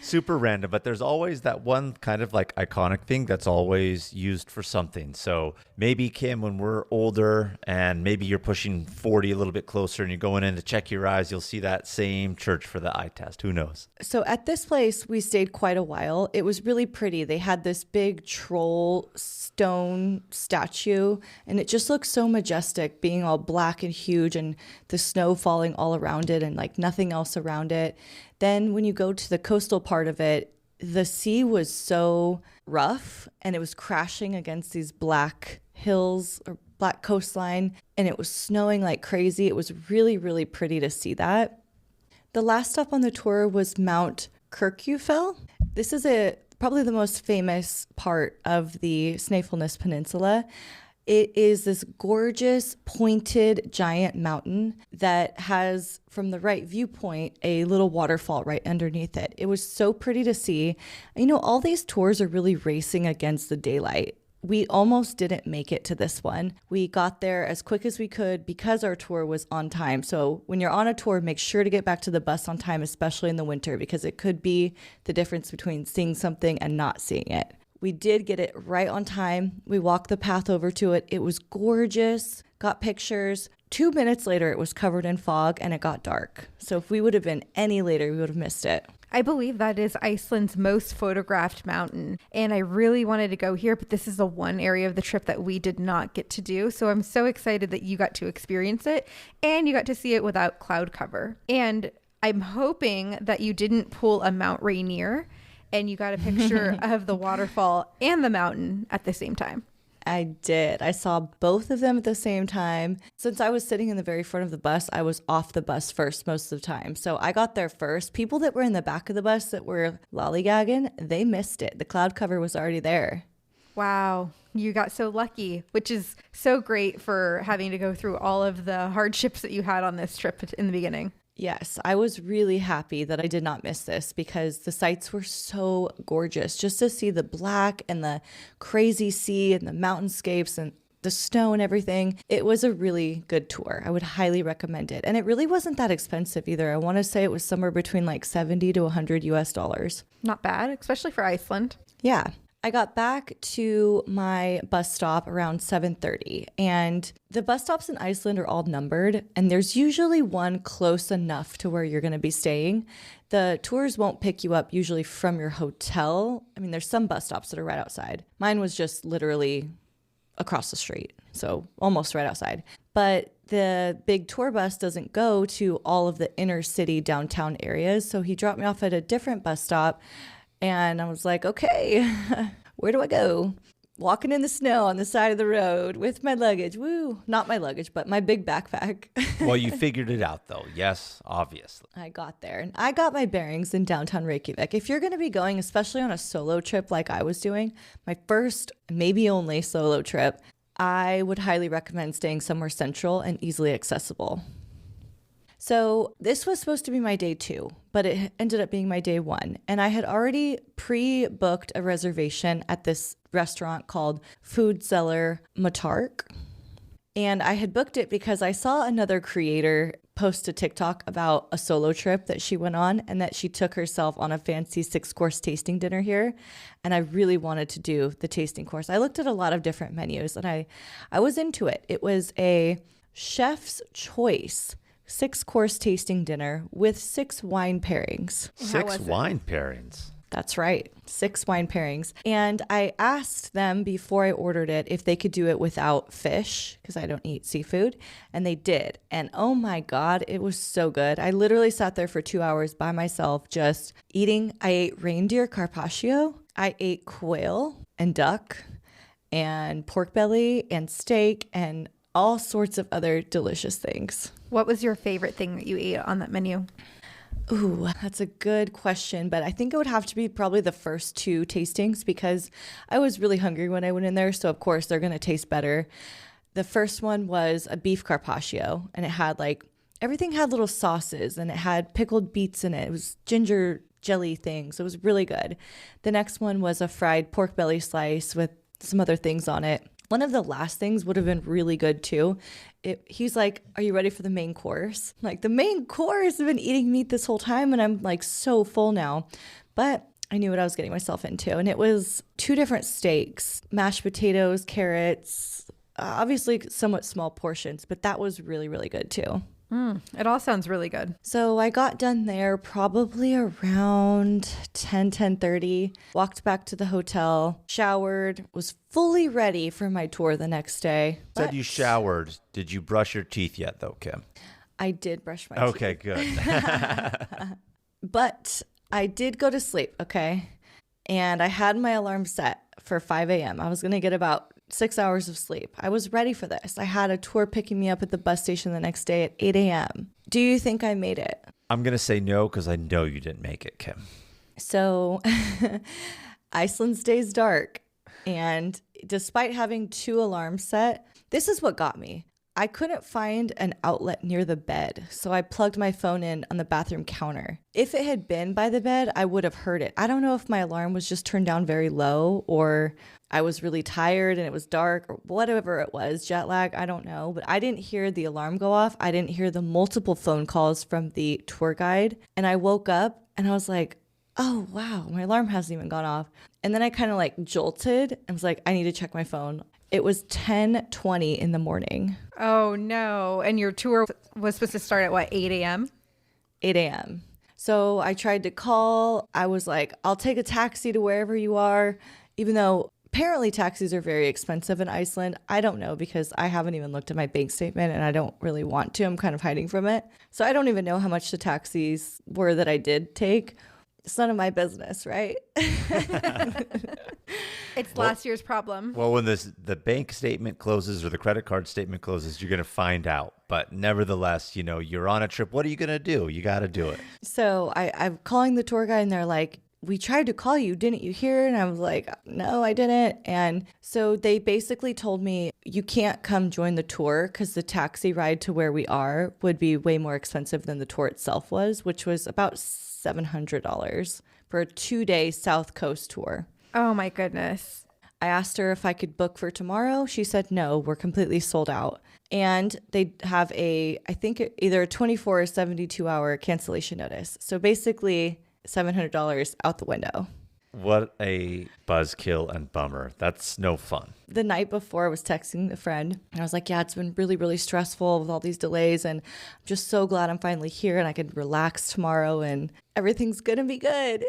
Super random, but there's always that one kind of like iconic thing that's always used for something. So maybe, Kim, when we're older and maybe you're pushing 40, a little bit closer, and you're going in to check your eyes, you'll see that same church for the eye test. Who knows? So at this place, we stayed quite a while. It was really pretty. They had this big troll stone statue, and it just looked so majestic, being all black and huge, and the snow falling all around it and like nothing else around it. Then when you go to the coastal part of it, the sea was so rough and it was crashing against these black hills or black coastline, and it was snowing like crazy. It was really, really pretty to see that. The last stop on the tour was Mount Kirkjufell. This is probably the most famous part of the Snæfellsnes Peninsula. It is this gorgeous, pointed, giant mountain that has, from the right viewpoint, a little waterfall right underneath it. It was so pretty to see. You know, all these tours are really racing against the daylight. We almost didn't make it to this one. We got there as quick as we could because our tour was on time. So when you're on a tour, make sure to get back to the bus on time, especially in the winter, because it could be the difference between seeing something and not seeing it. We did get it right on time. We walked the path over to it. It was gorgeous, got pictures. 2 minutes later, it was covered in fog and it got dark. So if we would have been any later, we would have missed it. I believe that is Iceland's most photographed mountain. And I really wanted to go here, but this is the one area of the trip that we did not get to do. So I'm so excited that you got to experience it and you got to see it without cloud cover. And I'm hoping that you didn't pull a Mount Rainier and you got a picture of the waterfall and the mountain at the same time. I did. I saw both of them at the same time. Since I was sitting in the very front of the bus, I was off the bus first most of the time. So I got there first. People that were in the back of the bus that were lollygagging, they missed it. The cloud cover was already there. Wow. You got so lucky, which is so great for having to go through all of the hardships that you had on this trip in the beginning. Yes, I was really happy that I did not miss this because the sights were so gorgeous. Just to see the black and the crazy sea and the mountainscapes and the snow and everything. It was a really good tour. I would highly recommend it. And it really wasn't that expensive either. I want to say it was somewhere between like $70 to $100 US. Not bad, especially for Iceland. Yeah. I got back to my bus stop around 7:30, and the bus stops in Iceland are all numbered, and there's usually one close enough to where you're going to be staying. The tours won't pick you up usually from your hotel. I mean, there's some bus stops that are right outside. Mine was just literally across the street, so almost right outside. But the big tour bus doesn't go to all of the inner city downtown areas, so he dropped me off at a different bus stop. And I was like, okay, where do I go? Walking in the snow on the side of the road with my luggage. Woo. Not my luggage, but my big backpack. Well, you figured it out, though. Yes, obviously. I got there. And I got my bearings in downtown Reykjavik. If you're going to be going, especially on a solo trip like I was doing, my first, maybe only solo trip, I would highly recommend staying somewhere central and easily accessible. So this was supposed to be my day 2, but it ended up being my day 1. And I had already pre-booked a reservation at this restaurant called Food Cellar Matark. And I had booked it because I saw another creator post a TikTok about a solo trip that she went on and that she took herself on a fancy 6-course tasting dinner here. And I really wanted to do the tasting course. I looked at a lot of different menus and I was into it. It was a chef's choice 6-course tasting dinner with 6 wine pairings. 6 wine pairings. That's right. 6 wine pairings. And I asked them before I ordered it if they could do it without fish because I don't eat seafood. And they did. And oh my God, it was so good. I literally sat there for 2 hours by myself just eating. I ate reindeer carpaccio. I ate quail and duck and pork belly and steak and all sorts of other delicious things. What was your favorite thing that you ate on that menu? Ooh, that's a good question, but I think it would have to be probably the first 2 tastings because I was really hungry when I went in there, so of course they're going to taste better. The first one was a beef carpaccio, and it had everything had little sauces, and it had pickled beets in it. It was ginger jelly things. It was really good. The next one was a fried pork belly slice with some other things on it. One of the last things would have been really good too. He's like, are you ready for the main course? I'm like, the main course? I've been eating meat this whole time and I'm so full now. But I knew what I was getting myself into. And it was 2 different steaks, mashed potatoes, carrots, obviously somewhat small portions, but that was really, really good too. It all sounds really good. So I got done there probably around 10:30, walked back to the hotel, showered, was fully ready for my tour the next day. Said you showered. Did you brush your teeth yet, though, Kim? I did brush my teeth. Okay, good. But I did go to sleep, okay? And I had my alarm set for 5 a.m. I was going to get about 6 hours of sleep. I was ready for this. I had a tour picking me up at the bus station the next day at 8 a.m. Do you think I made it? I'm going to say no because I know you didn't make it, Kim. So Iceland stays dark. And despite having 2 alarms set, this is what got me. I couldn't find an outlet near the bed, so I plugged my phone in on the bathroom counter. If it had been by the bed, I would have heard it. I don't know if my alarm was just turned down very low or I was really tired and it was dark or whatever it was, jet lag, I don't know. But I didn't hear the alarm go off. I didn't hear the multiple phone calls from the tour guide. And I woke up and I was like, oh, wow, my alarm hasn't even gone off. And then I kind of jolted and was like, I need to check my phone. It was 10:20 in the morning. Oh, no. And your tour was supposed to start at what, 8 a.m.? 8 a.m. So I tried to call. I was like, I'll take a taxi to wherever you are, even though apparently taxis are very expensive in Iceland. I don't know because I haven't even looked at my bank statement and I don't really want to. I'm kind of hiding from it. So I don't even know how much the taxis were that I did take. It's none of my business, right? It's last year's problem. Well, when the bank statement closes or the credit card statement closes, you're going to find out. But nevertheless, you're on a trip. What are you going to do? You got to do it. So I'm calling the tour guide and they're like, we tried to call you. Didn't you hear? And I was like, no, I didn't. And so they basically told me, you can't come join the tour because the taxi ride to where we are would be way more expensive than the tour itself was, which was about $700 for a 2-day South Coast tour. Oh my goodness. I asked her if I could book for tomorrow. She said, no, we're completely sold out. And they have I think either a 24 or 72 hour cancellation notice. So basically $700 out the window. What a buzzkill and bummer. That's no fun. The night before I was texting a friend and I was like, yeah, it's been really, really stressful with all these delays. And I'm just so glad I'm finally here and I could relax tomorrow and everything's going to be good.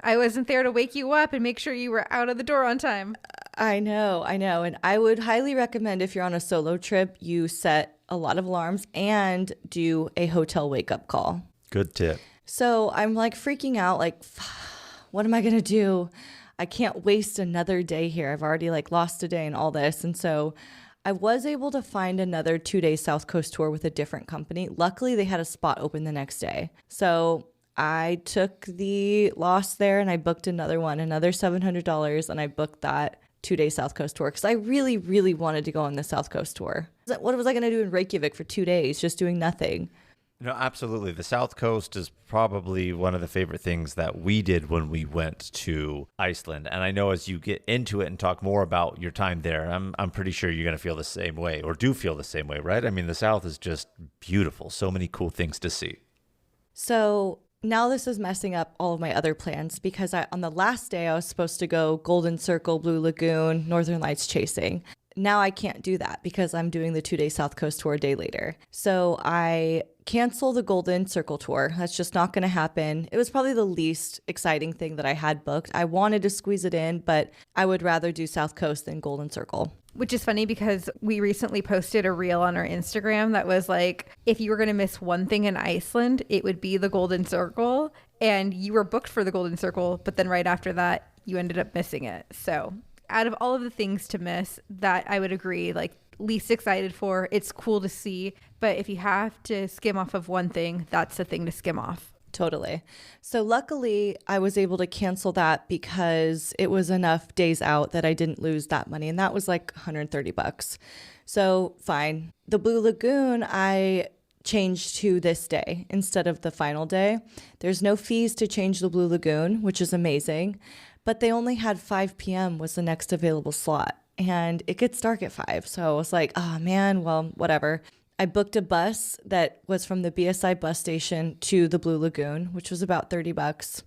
I wasn't there to wake you up and make sure you were out of the door on time. I know. And I would highly recommend if you're on a solo trip, you set a lot of alarms and do a hotel wake up call. Good tip. So I'm freaking out, what am I going to do? I can't waste another day here. I've already lost a day and all this. And so I was able to find another 2-day South Coast tour with a different company. Luckily, they had a spot open the next day. So I took the loss there and I booked another one, another $700. And I booked that 2-day South Coast tour because I really, really wanted to go on the South Coast tour. What was I going to do in Reykjavik for 2 days, just doing nothing? No, absolutely. The South Coast is probably one of the favorite things that we did when we went to Iceland. And I know as you get into it and talk more about your time there, I'm pretty sure you're going to feel the same way or do feel the same way, right? I mean, the South is just beautiful. So many cool things to see. So now this is messing up all of my other plans because on the last day I was supposed to go Golden Circle, Blue Lagoon, Northern Lights chasing. now I can't do that because I'm doing the 2-day South Coast tour a day later. So I cancel the Golden Circle tour. That's just not going to happen. It was probably the least exciting thing that I had booked. I wanted to squeeze it in, but I would rather do South Coast than Golden Circle. Which is funny because we recently posted a reel on our Instagram that was like, if you were going to miss one thing in Iceland, it would be the Golden Circle. And you were booked for the Golden Circle, but then right after that, you ended up missing it. So out of all of the things to miss, that I would agree, like least excited for. It's cool to see, but if you have to skim off of one thing, that's the thing to skim off. Totally. So luckily I was able to cancel that because it was enough days out that I didn't lose that money. And that was like $130. So fine. The Blue Lagoon, I changed to this day instead of the final day. There's no fees to change the Blue Lagoon, which is amazing, but they only had 5 p.m. was the next available slot. And it gets dark at 5. So I was like, oh man, well, whatever. I booked a bus that was from the BSI bus station to the Blue Lagoon, which was about $30.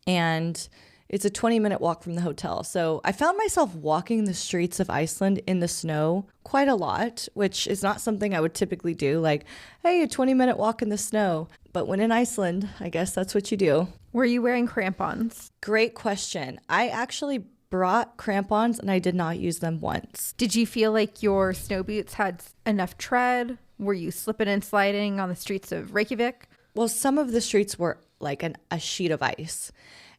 And it's a 20-minute walk from the hotel. So I found myself walking the streets of Iceland in the snow quite a lot, which is not something I would typically do. Like, hey, a 20-minute walk in the snow. But when in Iceland, I guess that's what you do. Were you wearing crampons? Great question. I actually brought crampons and I did not use them once. Did you feel like your snow boots had enough tread? Were you slipping and sliding on the streets of Reykjavik? Well, some of the streets were like a sheet of ice.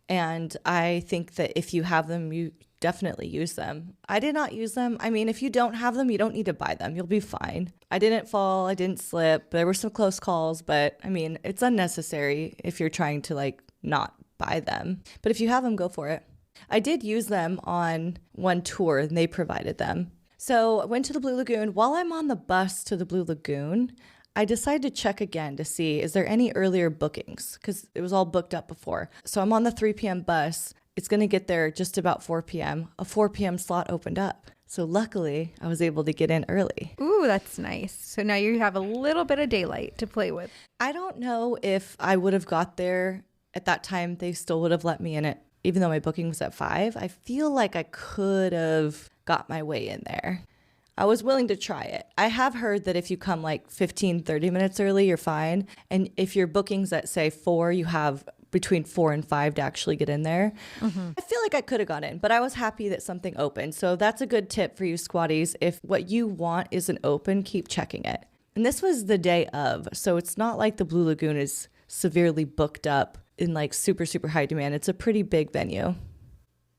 And I think that if you have them, you definitely use them. I did not use them. I mean, if you don't have them, you don't need to buy them. You'll be fine. I didn't fall. I didn't slip. There were some close calls, but I mean, it's unnecessary if you're trying to like not buy them. But if you have them, go for it. I did use them on one tour and they provided them. So I went to the Blue Lagoon. While I'm on the bus to the Blue Lagoon, I decided to check again to see, is there any earlier bookings? Because it was all booked up before. So I'm on the 3 p.m. bus. It's going to get there just about 4 p.m. A 4 p.m. slot opened up. So luckily, I was able to get in early. Ooh, that's nice. So now you have a little bit of daylight to play with. I don't know if I would have got there at that time. They still would have let me in it. Even though my booking was at 5, I feel like I could have got my way in there. I was willing to try it. I have heard that if you come like 15, 30 minutes early, you're fine. And if your booking's at, say, 4, you have between 4 and 5 to actually get in there. Mm-hmm. I feel like I could have got in, but I was happy that something opened. So that's a good tip for you squatties. If what you want isn't open, keep checking it. And this was the day of, so it's not like the Blue Lagoon is severely booked up in like super, super high demand. It's a pretty big venue.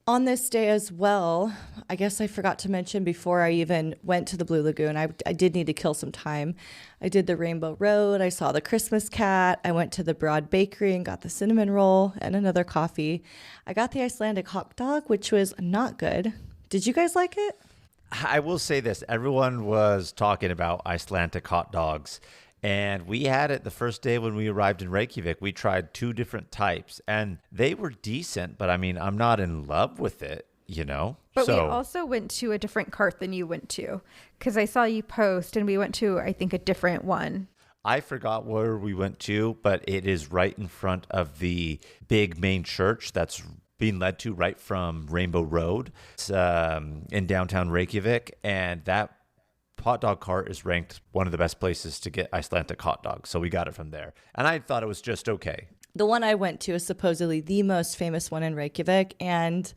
On this day as well, I guess I forgot to mention before I even went to the Blue Lagoon, I did need to kill some time. I did the Rainbow Road. I saw the Christmas cat. I went to the Broad Bakery and got the cinnamon roll and another coffee. I got the Icelandic hot dog, which was not good. Did you guys like it? I will say this. Everyone was talking about Icelandic hot dogs. And we had it the first day when we arrived in Reykjavik. We tried 2 different types and they were decent, but I mean, I'm not in love with it, you know? But we also went to a different cart than you went to because I saw you post and we went to, I think, a different one. I forgot where we went to, but it is right in front of the big main church that's being led to right from Rainbow Road. It's in downtown Reykjavik, and that hot dog cart is ranked one of the best places to get Icelandic hot dogs. So we got it from there. And I thought it was just okay. The one I went to is supposedly the most famous one in Reykjavik. And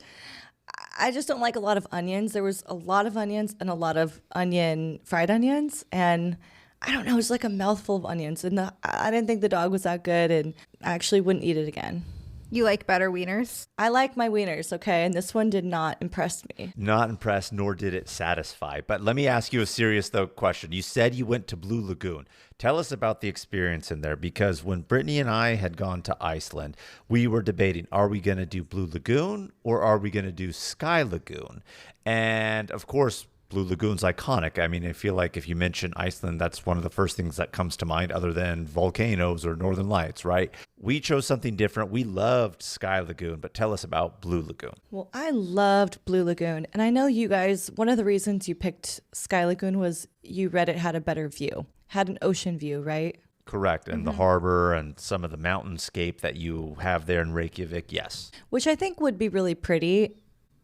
I just don't like a lot of onions. There was a lot of onions and a lot of fried onions. And I don't know, it was like a mouthful of onions. And I didn't think the dog was that good. And I actually wouldn't eat it again. You like better wieners? I like my wieners, okay? And this one did not impress me. Not impressed, nor did it satisfy. But let me ask you a serious, though, question. You said you went to Blue Lagoon. Tell us about the experience in there, because when Brittany and I had gone to Iceland, we were debating, are we going to do Blue Lagoon or are we going to do Sky Lagoon? And, of course, Blue Lagoon's iconic. I mean, I feel like if you mention Iceland, that's one of the first things that comes to mind other than volcanoes or northern lights, right? We chose something different. We loved Sky Lagoon, but tell us about Blue Lagoon. Well, I loved Blue Lagoon. And I know you guys, one of the reasons you picked Sky Lagoon was you read it had a better view, had an ocean view, right? Correct. And the harbor and some of the mountainscape that you have there in Reykjavik, yes. Which I think would be really pretty.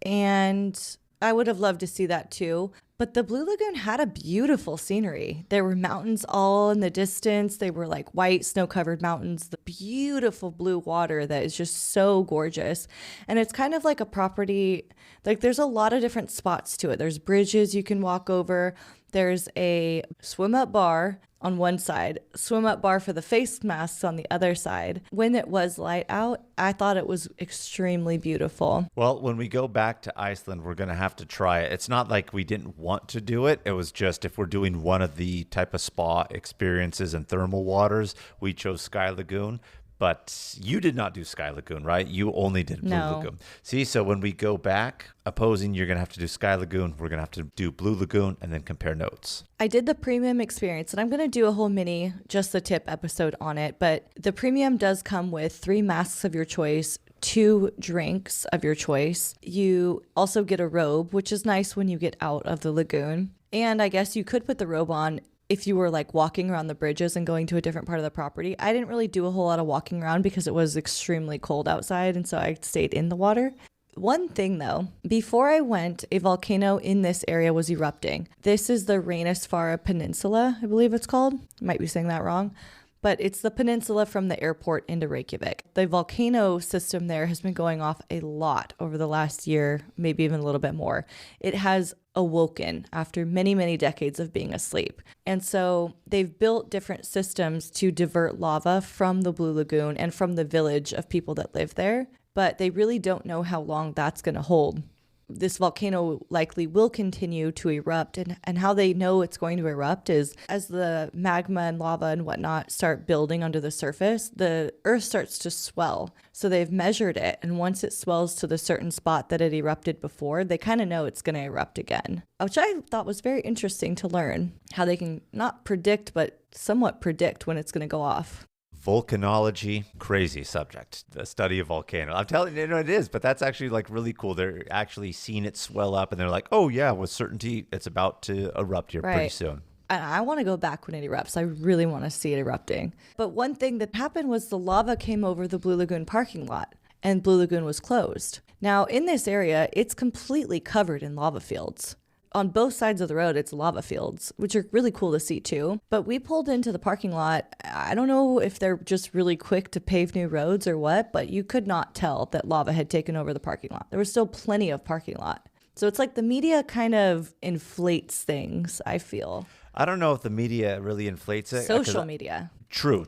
And I would have loved to see that too. But the Blue Lagoon had a beautiful scenery. There were mountains all in the distance. They were like white snow-covered mountains, the beautiful blue water that is just so gorgeous. And it's kind of like a property, like there's a lot of different spots to it. There's bridges you can walk over. There's a swim-up bar on one side, swim-up bar for the face masks on the other side. When it was light out, I thought it was extremely beautiful. Well, when we go back to Iceland, we're going to have to try it. It's not like we didn't want to do it. It was just if we're doing one of the type of spa experiences and thermal waters, we chose Sky Lagoon. But you did not do Sky Lagoon, right? You only did Blue Lagoon. See, so when we go back opposing, you're going to have to do Sky Lagoon. We're going to have to do Blue Lagoon and then compare notes. I did the premium experience, and I'm going to do a whole mini, just the tip episode on it. But the premium does come with 3 masks of your choice, 2 drinks of your choice. You also get a robe, which is nice when you get out of the lagoon. And I guess you could put the robe on if you were like walking around the bridges and going to a different part of the property. I didn't really do a whole lot of walking around because it was extremely cold outside, and so I stayed in the water. One thing though, before I went, a volcano in this area was erupting. This is the Snæfellsnes Peninsula, I believe it's called. I might be saying that wrong. But it's the peninsula from the airport into Reykjavik. The volcano system there has been going off a lot over the last year, maybe even a little bit more. It has awoken after many, many decades of being asleep. And so they've built different systems to divert lava from the Blue Lagoon and from the village of people that live there. But they really don't know how long that's going to hold. This volcano likely will continue to erupt, and how they know it's going to erupt is as the magma and lava and whatnot start building under the surface, the earth starts to swell. So they've measured it, and once it swells to the certain spot that it erupted before, they kind of know it's going to erupt again, which I thought was very interesting to learn, how they can not predict but somewhat predict when it's going to go off. Volcanology, crazy subject, the study of volcano. I'm telling you, it is, but that's actually like really cool. They're actually seeing it swell up and they're like, oh yeah, with certainty, it's about to erupt here pretty soon. And I want to go back when it erupts. I really want to see it erupting. But one thing that happened was the lava came over the Blue Lagoon parking lot and Blue Lagoon was closed. Now in this area, it's completely covered in lava fields. On both sides of the road, it's lava fields, which are really cool to see too. But we pulled into the parking lot. I don't know if they're just really quick to pave new roads or what, but you could not tell that lava had taken over the parking lot. There was still plenty of parking lot. So it's like the media kind of inflates things, I feel. I don't know if the media really inflates it. Social media. True.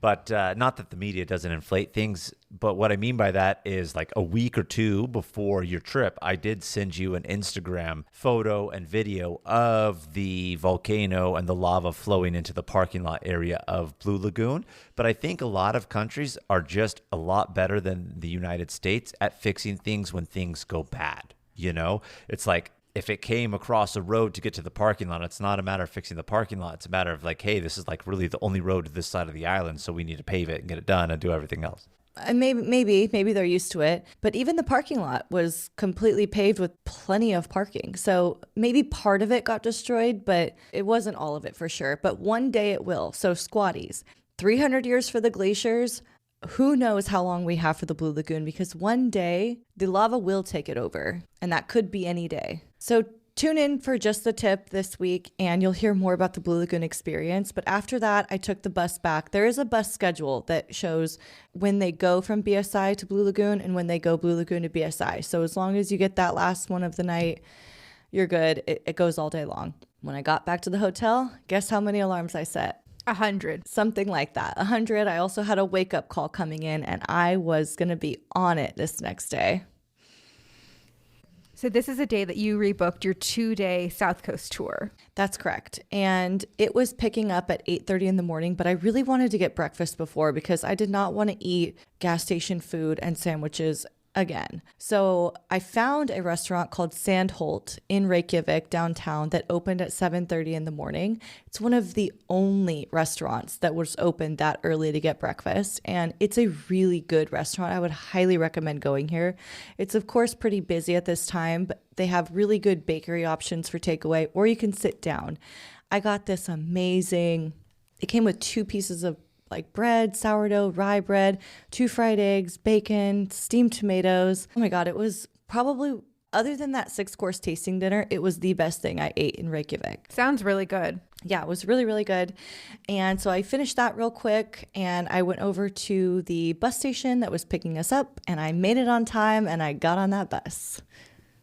But not that the media doesn't inflate things. But what I mean by that is like a week or 2 before your trip, I did send you an Instagram photo and video of the volcano and the lava flowing into the parking lot area of Blue Lagoon. But I think a lot of countries are just a lot better than the United States at fixing things when things go bad. You know, it's like, if it came across a road to get to the parking lot, it's not a matter of fixing the parking lot. It's a matter of like, hey, this is like really the only road to this side of the island, so we need to pave it and get it done and do everything else. Maybe they're used to it. But even the parking lot was completely paved with plenty of parking. So maybe part of it got destroyed, but it wasn't all of it for sure. But one day it will. So squatties, 300 years for the glaciers. Who knows how long we have for the Blue Lagoon, because one day the lava will take it over, and that could be any day. So tune in for just the tip this week, and you'll hear more about the Blue Lagoon experience. But after that, I took the bus back. There is a bus schedule that shows when they go from BSI to Blue Lagoon and when they go Blue Lagoon to BSI. So as long as you get that last one of the night, you're good. It goes all day long. When I got back to the hotel, guess how many alarms I set? 100. Something like that. 100. I also had a wake-up call coming in, and I was going to be on it this next day. So this is a day that you rebooked your 2-day South Coast tour. That's correct. And it was picking up at 8:30 in the morning, but I really wanted to get breakfast before because I did not want to eat gas station food and sandwiches again. So I found a restaurant called Sandholt in Reykjavik downtown that opened at 7:30 in the morning. It's one of the only restaurants that was open that early to get breakfast, and it's a really good restaurant. I would highly recommend going here. It's of course pretty busy at this time, but they have really good bakery options for takeaway, or you can sit down. I got this amazing, it came with 2 pieces of like bread, sourdough, rye bread, 2 fried eggs, bacon, steamed tomatoes. Oh my God, it was probably Other than that 6-course tasting dinner, it was the best thing I ate in Reykjavik. Sounds really good. Yeah, it was really, really good. And so I finished that real quick and I went over to the bus station that was picking us up and I made it on time and I got on that bus.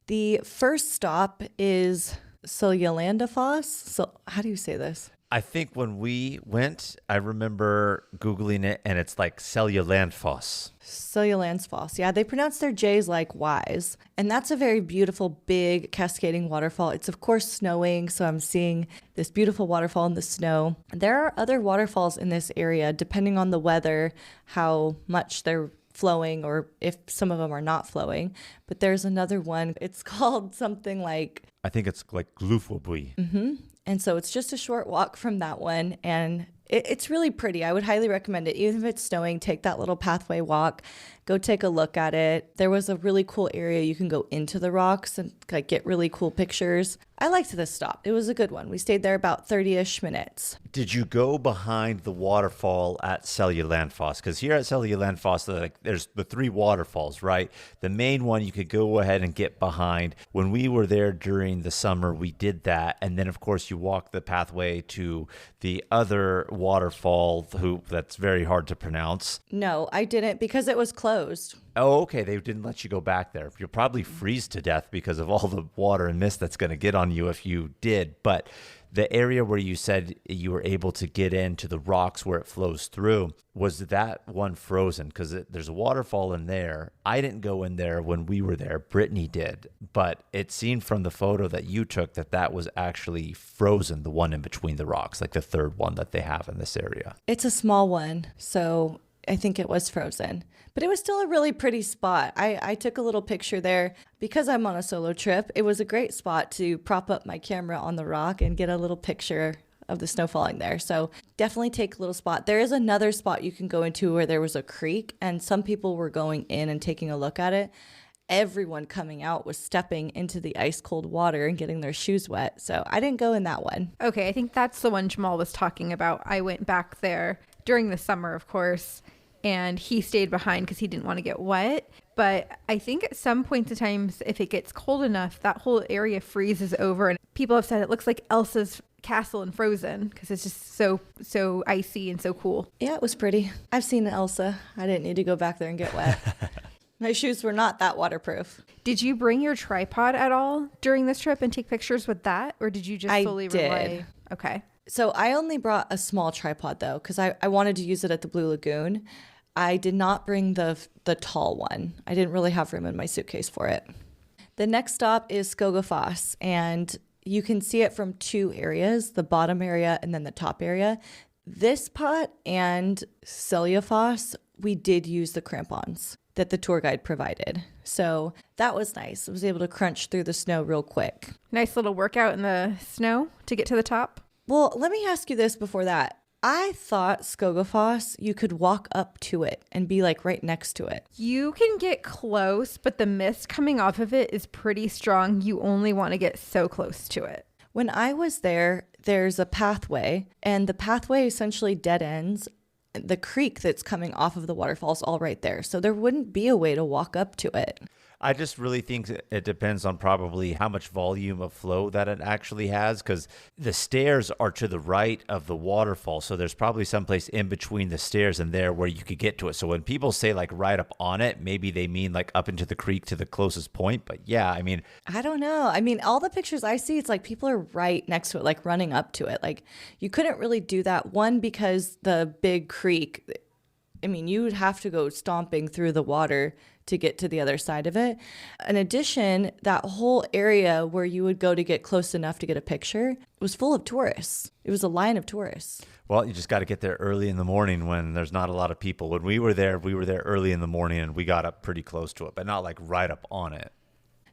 The first stop is Seljalandsfoss. So how do you say this? I think when we went, I remember Googling it and it's like Seljalandsfoss. Seljalandsfoss. Yeah, they pronounce their J's like Y's. And that's a very beautiful, big cascading waterfall. It's of course snowing, so I'm seeing this beautiful waterfall in the snow. There are other waterfalls in this area, depending on the weather, how much they're flowing or if some of them are not flowing. But there's another one. It's called something like... I think it's like Glufabui. Mm-hmm. And so it's just a short walk from that one. And it's really pretty. I would highly recommend it. Even if it's snowing, take that little pathway walk. Go take a look at it. There was a really cool area you can go into the rocks and like get really cool pictures. I liked this stop. It was a good one. We stayed there about 30-ish minutes. Did you go behind the waterfall at Seljalandsfoss? Because here at Seljalandsfoss, there's the 3 waterfalls, right? The main one you could go ahead and get behind. When we were there during the summer, we did that. And then, of course, you walk the pathway to the other waterfall, that's very hard to pronounce. No, I didn't because it was closed. Oh, okay. They didn't let you go back there. You'll probably freeze to death because of all the water and mist that's going to get on you if you did. But the area where you said you were able to get into the rocks where it flows through, was that one frozen? Because there's a waterfall in there. I didn't go in there when we were there. Brittany did. But it seemed from the photo that you took that was actually frozen, the one in between the rocks, like the third one that they have in this area. It's a small one, so I think it was frozen. But it was still a really pretty spot. I took a little picture there because I'm on a solo trip. It was a great spot to prop up my camera on the rock and get a little picture of the snow falling there. So definitely take a little spot. There is another spot you can go into where there was a creek and some people were going in and taking a look at it. Everyone coming out was stepping into the ice cold water and getting their shoes wet. So I didn't go in that one. Okay, I think that's the one Jamal was talking about. I went back there during the summer, of course, and he stayed behind because he didn't want to get wet. But I think at some points in times, if it gets cold enough, that whole area freezes over. And people have said it looks like Elsa's castle in Frozen because it's just so icy and so cool. Yeah, it was pretty. I've seen Elsa. I didn't need to go back there and get wet. My shoes were not that waterproof. Did you bring your tripod at all during this trip and take pictures with that? Or did you just fully rely? Okay. So I only brought a small tripod though, because I wanted to use it at the Blue Lagoon. I did not bring the tall one. I didn't really have room in my suitcase for it. The next stop is Skogafoss, and you can see it from 2 areas, the bottom area and then the top area. This spot and Seljafoss, we did use the crampons that the tour guide provided. So that was nice. I was able to crunch through the snow real quick. Nice little workout in the snow to get to the top. Well, let me ask you this before that. I thought Skogafoss, you could walk up to it and be like right next to it. You can get close, but the mist coming off of it is pretty strong. You only want to get so close to it. When I was there, there's a pathway, and the pathway essentially dead ends. The creek that's coming off of the waterfall's all right there. So there wouldn't be a way to walk up to it. I just really think it depends on probably how much volume of flow that it actually has, because the stairs are to the right of the waterfall. So there's probably someplace in between the stairs and there where you could get to it. So when people say like right up on it, maybe they mean like up into the creek to the closest point. But yeah, I mean, I don't know. I mean, all the pictures I see, it's like people are right next to it, like running up to it. Like you couldn't really do that. One, because the big creek, I mean, you would have to go stomping through the water to get to the other side of it. In addition, that whole area where you would go to get close enough to get a picture was full of tourists. It was a line of tourists. Well, you just got to get there early in the morning when there's not a lot of people. When we were there early in the morning and we got up pretty close to it, but not like right up on it.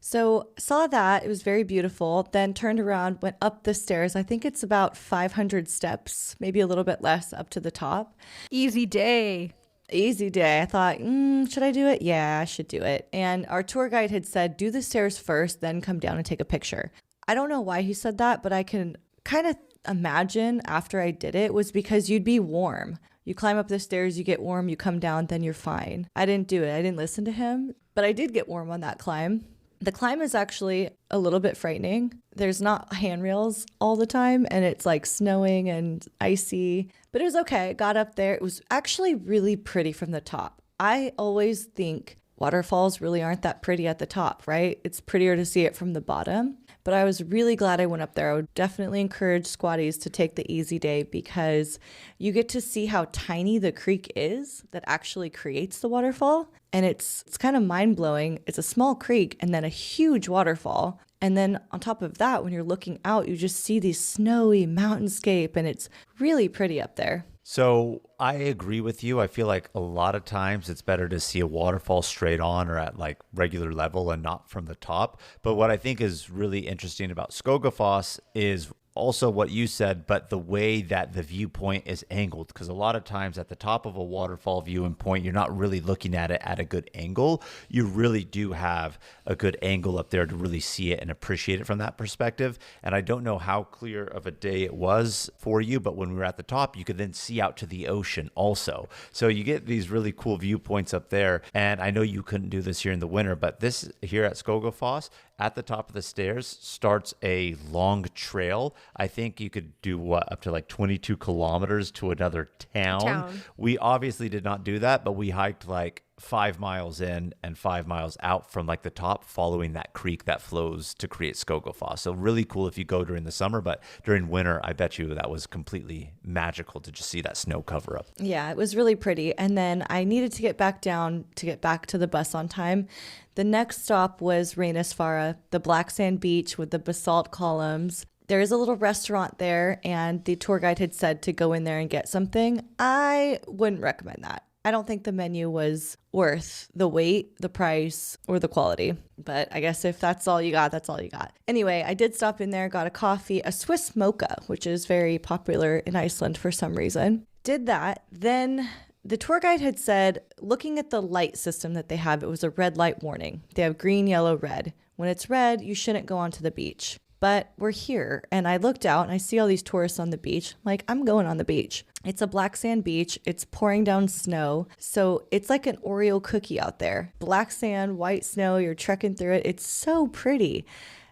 So saw that. It was very beautiful. Then turned around, went up the stairs. I think it's about 500 steps, maybe a little bit less up to the top. Easy day. Easy day. I thought, should I do it? Yeah, I should do it. And our tour guide had said, do the stairs first, then come down and take a picture. I don't know why he said that, but I can kind of imagine after I did it was because you'd be warm. You climb up the stairs, you get warm, you come down, then you're fine. I didn't do it. I didn't listen to him, but I did get warm on that climb. The climb is actually a little bit frightening. There's not handrails all the time, and it's like snowing and icy, but it was okay. Got up there. It was actually really pretty from the top. I always think waterfalls really aren't that pretty at the top, right? It's prettier to see it from the bottom. But I was really glad I went up there. I would definitely encourage squatties to take the easy day because you get to see how tiny the creek is that actually creates the waterfall. And it's kind of mind-blowing. It's a small creek and then a huge waterfall. And then on top of that, when you're looking out, you just see these snowy mountainscape, and it's really pretty up there. So I agree with you. I feel like a lot of times it's better to see a waterfall straight on or at like regular level and not from the top. But what I think is really interesting about Skogafoss is also what you said, but the way that the viewpoint is angled, because a lot of times at the top of a waterfall viewing point, you're not really looking at it at a good angle. You really do have a good angle up there to really see it and appreciate it from that perspective. And I don't know how clear of a day it was for you, but when we were at the top, you could then see out to the ocean also. So you get these really cool viewpoints up there. And I know you couldn't do this here in the winter, but this here at Skogafoss, at the top of the stairs starts a long trail. I think you could do up to like 22 kilometers to another town. We obviously did not do that, but we hiked like 5 miles in and 5 miles out from like the top, following that creek that flows to create Skogafoss. So really cool if you go during the summer, but during winter, I bet you that was completely magical to just see that snow cover up. Yeah, it was really pretty. And then I needed to get back down to get back to the bus on time. The next stop was Reynisfara, the black sand beach with the basalt columns. There is a little restaurant there, and the tour guide had said to go in there and get something. I wouldn't recommend that. I don't think the menu was worth the wait, the price, or the quality. But I guess if that's all you got, that's all you got. Anyway, I did stop in there, got a coffee, a Swiss mocha, which is very popular in Iceland for some reason. Did that. Then the tour guide had said, looking at the light system that they have, it was a red light warning. They have green, yellow, red. When it's red, you shouldn't go onto the beach. But we're here, and I looked out and I see all these tourists on the beach. I'm like, I'm going on the beach. It's a black sand beach. It's pouring down snow. So it's like an Oreo cookie out there. Black sand, white snow, you're trekking through it. It's so pretty.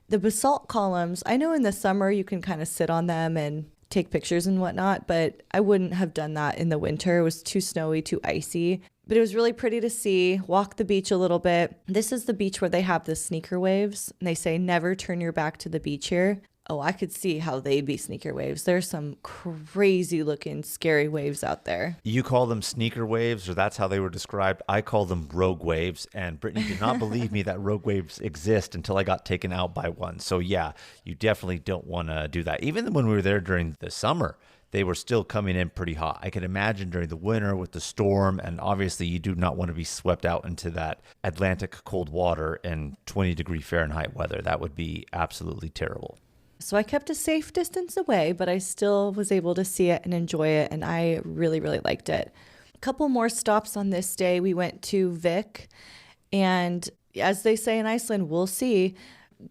The basalt columns, I know in the summer you can kind of sit on them and take pictures and whatnot, but I wouldn't have done that in the winter. It was too snowy, too icy. But it was really pretty to see, walk the beach a little bit. This is the beach where they have the sneaker waves. And they say, never turn your back to the beach here. Oh, I could see how they'd be sneaker waves. There's some crazy looking, scary waves out there. You call them sneaker waves, or that's how they were described. I call them rogue waves. And Brittany did not believe me that rogue waves exist until I got taken out by one. So yeah, you definitely don't want to do that. Even when we were there during the summer, they were still coming in pretty hot. I can imagine during the winter with the storm, and obviously you do not want to be swept out into that Atlantic cold water in 20-degree Fahrenheit weather. That would be absolutely terrible. So I kept a safe distance away, but I still was able to see it and enjoy it, and I really, really liked it. A couple more stops on this day. We went to Vik, and as they say in Iceland, we'll see,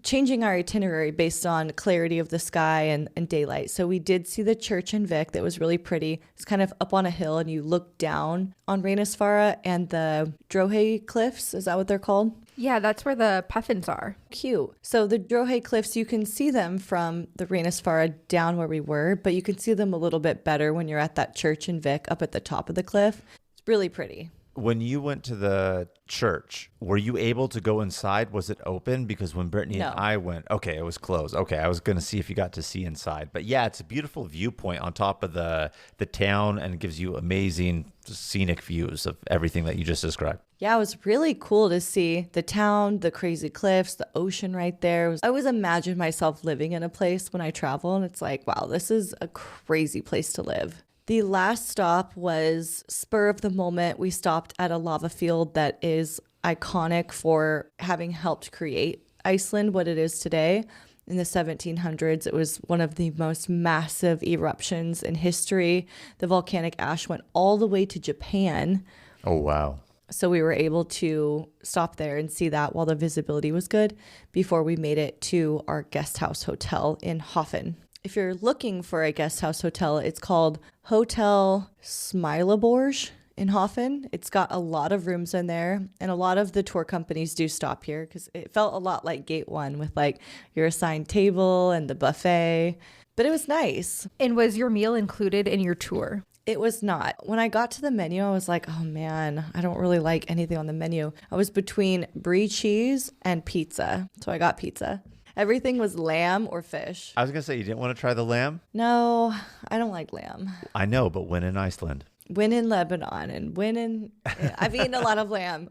changing our itinerary based on clarity of the sky and daylight. So we did see the church in Vik that was really pretty. It's kind of up on a hill, and you look down on Reynisfara and the Drohe Cliffs. Is that what they're called? Yeah, that's where the puffins are. Cute. So the Drohe Cliffs, you can see them from the Reynisfara down where we were, but you can see them a little bit better when you're at that church in Vik up at the top of the cliff. It's really pretty. When you went to the church, were you able to go inside? Was it open? Because when Brittany and I went, okay, it was closed. Okay, I was going to see if you got to see inside. But yeah, it's a beautiful viewpoint on top of the town, and it gives you amazing scenic views of everything that you just described. Yeah, it was really cool to see the town, the crazy cliffs, the ocean right there. I always imagine myself living in a place when I travel, and it's like, wow, this is a crazy place to live. The last stop was spur of the moment. We stopped at a lava field that is iconic for having helped create Iceland, what it is today. In the 1700s, it was one of the most massive eruptions in history. The volcanic ash went all the way to Japan. Oh, wow. So we were able to stop there and see that while the visibility was good before we made it to our guest house hotel in Hofn. If you're looking for a guest house hotel, it's called Hotel Smileborg in Hofn. It's got a lot of rooms in there, and a lot of the tour companies do stop here because it felt a lot like Gate 1 with like your assigned table and the buffet, but it was nice. And was your meal included in your tour? It was not. When I got to the menu, I was like, oh man, I don't really like anything on the menu. I was between brie cheese and pizza, so I got pizza. Everything was lamb or fish. I was going to say, you didn't want to try the lamb? No, I don't like lamb. I know, but when in Iceland? When in Lebanon and I've eaten a lot of lamb.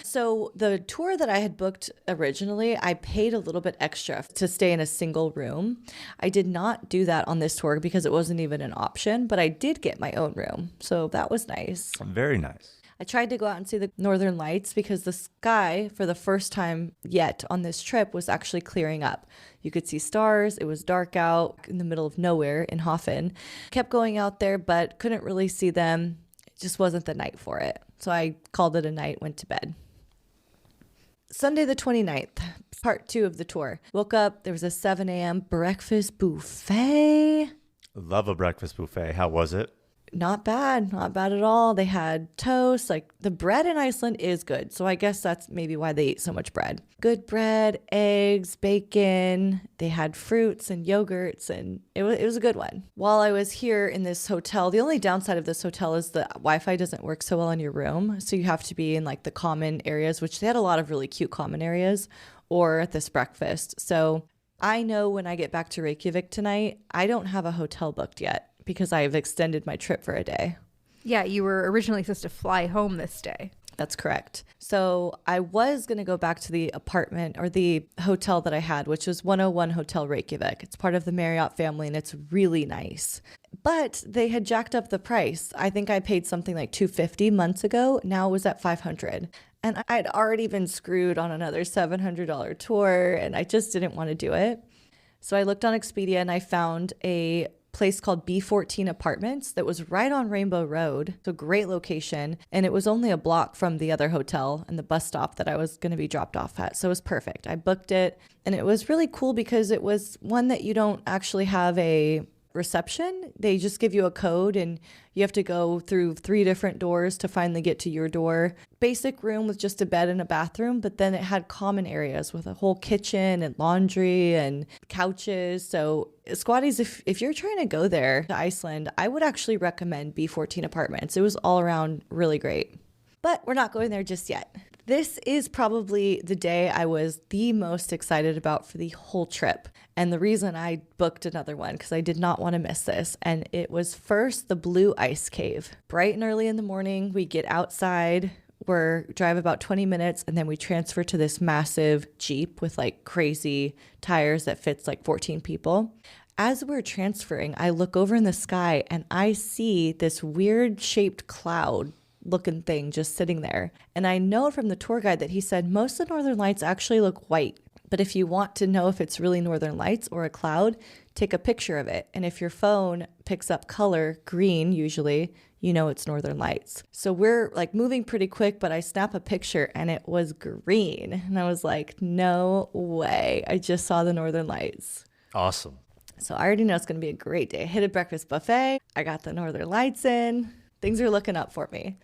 So the tour that I had booked originally, I paid a little bit extra to stay in a single room. I did not do that on this tour because it wasn't even an option, but I did get my own room. So that was nice. Very nice. I tried to go out and see the Northern Lights because the sky, for the first time yet on this trip, was actually clearing up. You could see stars. It was dark out in the middle of nowhere in Hofn. Kept going out there, but couldn't really see them. It just wasn't the night for it. So I called it a night, went to bed. Sunday the 29th, part 2 of the tour. Woke up, there was a 7 a.m. breakfast buffet. Love a breakfast buffet. How was it? Not bad at all. They had toast. Like, the bread in Iceland is good. So I guess that's maybe why they eat so much bread. Good bread, eggs, bacon. They had fruits and yogurts, and it was a good one. While I was here in this hotel, the only downside of this hotel is the Wi-Fi doesn't work so well in your room. So you have to be in like the common areas, which they had a lot of really cute common areas, or at this breakfast. So I know when I get back to Reykjavik tonight, I don't have a hotel booked yet, because I've extended my trip for a day. Yeah, you were originally supposed to fly home this day. That's correct. So I was going to go back to the apartment or the hotel that I had, which was 101 Hotel Reykjavik. It's part of the Marriott family, and it's really nice. But they had jacked up the price. I think I paid something like $250 months ago. Now it was at $500. And I'd already been screwed on another $700 tour, and I just didn't want to do it. So I looked on Expedia, and I found a place called B14 Apartments that was right on Rainbow Road. It's a great location, and it was only a block from the other hotel and the bus stop that I was going to be dropped off at. So it was perfect. I booked it, and it was really cool because it was one that you don't actually have a reception. They just give you a code, and you have to go through 3 different doors to finally get to your door. Basic room with just a bed and a bathroom, but then it had common areas with a whole kitchen and laundry and couches. So squatties, if you're trying to go there to Iceland, I would actually recommend B14 Apartments. It was all around really great. But we're not going there just yet. This is probably the day I was the most excited about for the whole trip. And the reason I booked another one, because I did not want to miss this. And it was first the Blue Ice Cave. Bright and early in the morning, we get outside. Drive about 20 minutes, and then we transfer to this massive Jeep with like crazy tires that fits like 14 people. As we're transferring, I look over in the sky and I see this weird shaped cloud looking thing just sitting there. And I know from the tour guide that he said most of the northern lights actually look white. But if you want to know if it's really northern lights or a cloud, take a picture of it. And if your phone picks up color, green usually, you know it's northern lights. So we're like moving pretty quick, but I snap a picture and it was green. And I was like, no way. I just saw the northern lights. Awesome. So I already know it's going to be a great day. I hit a breakfast buffet. I got the northern lights in. Things are looking up for me.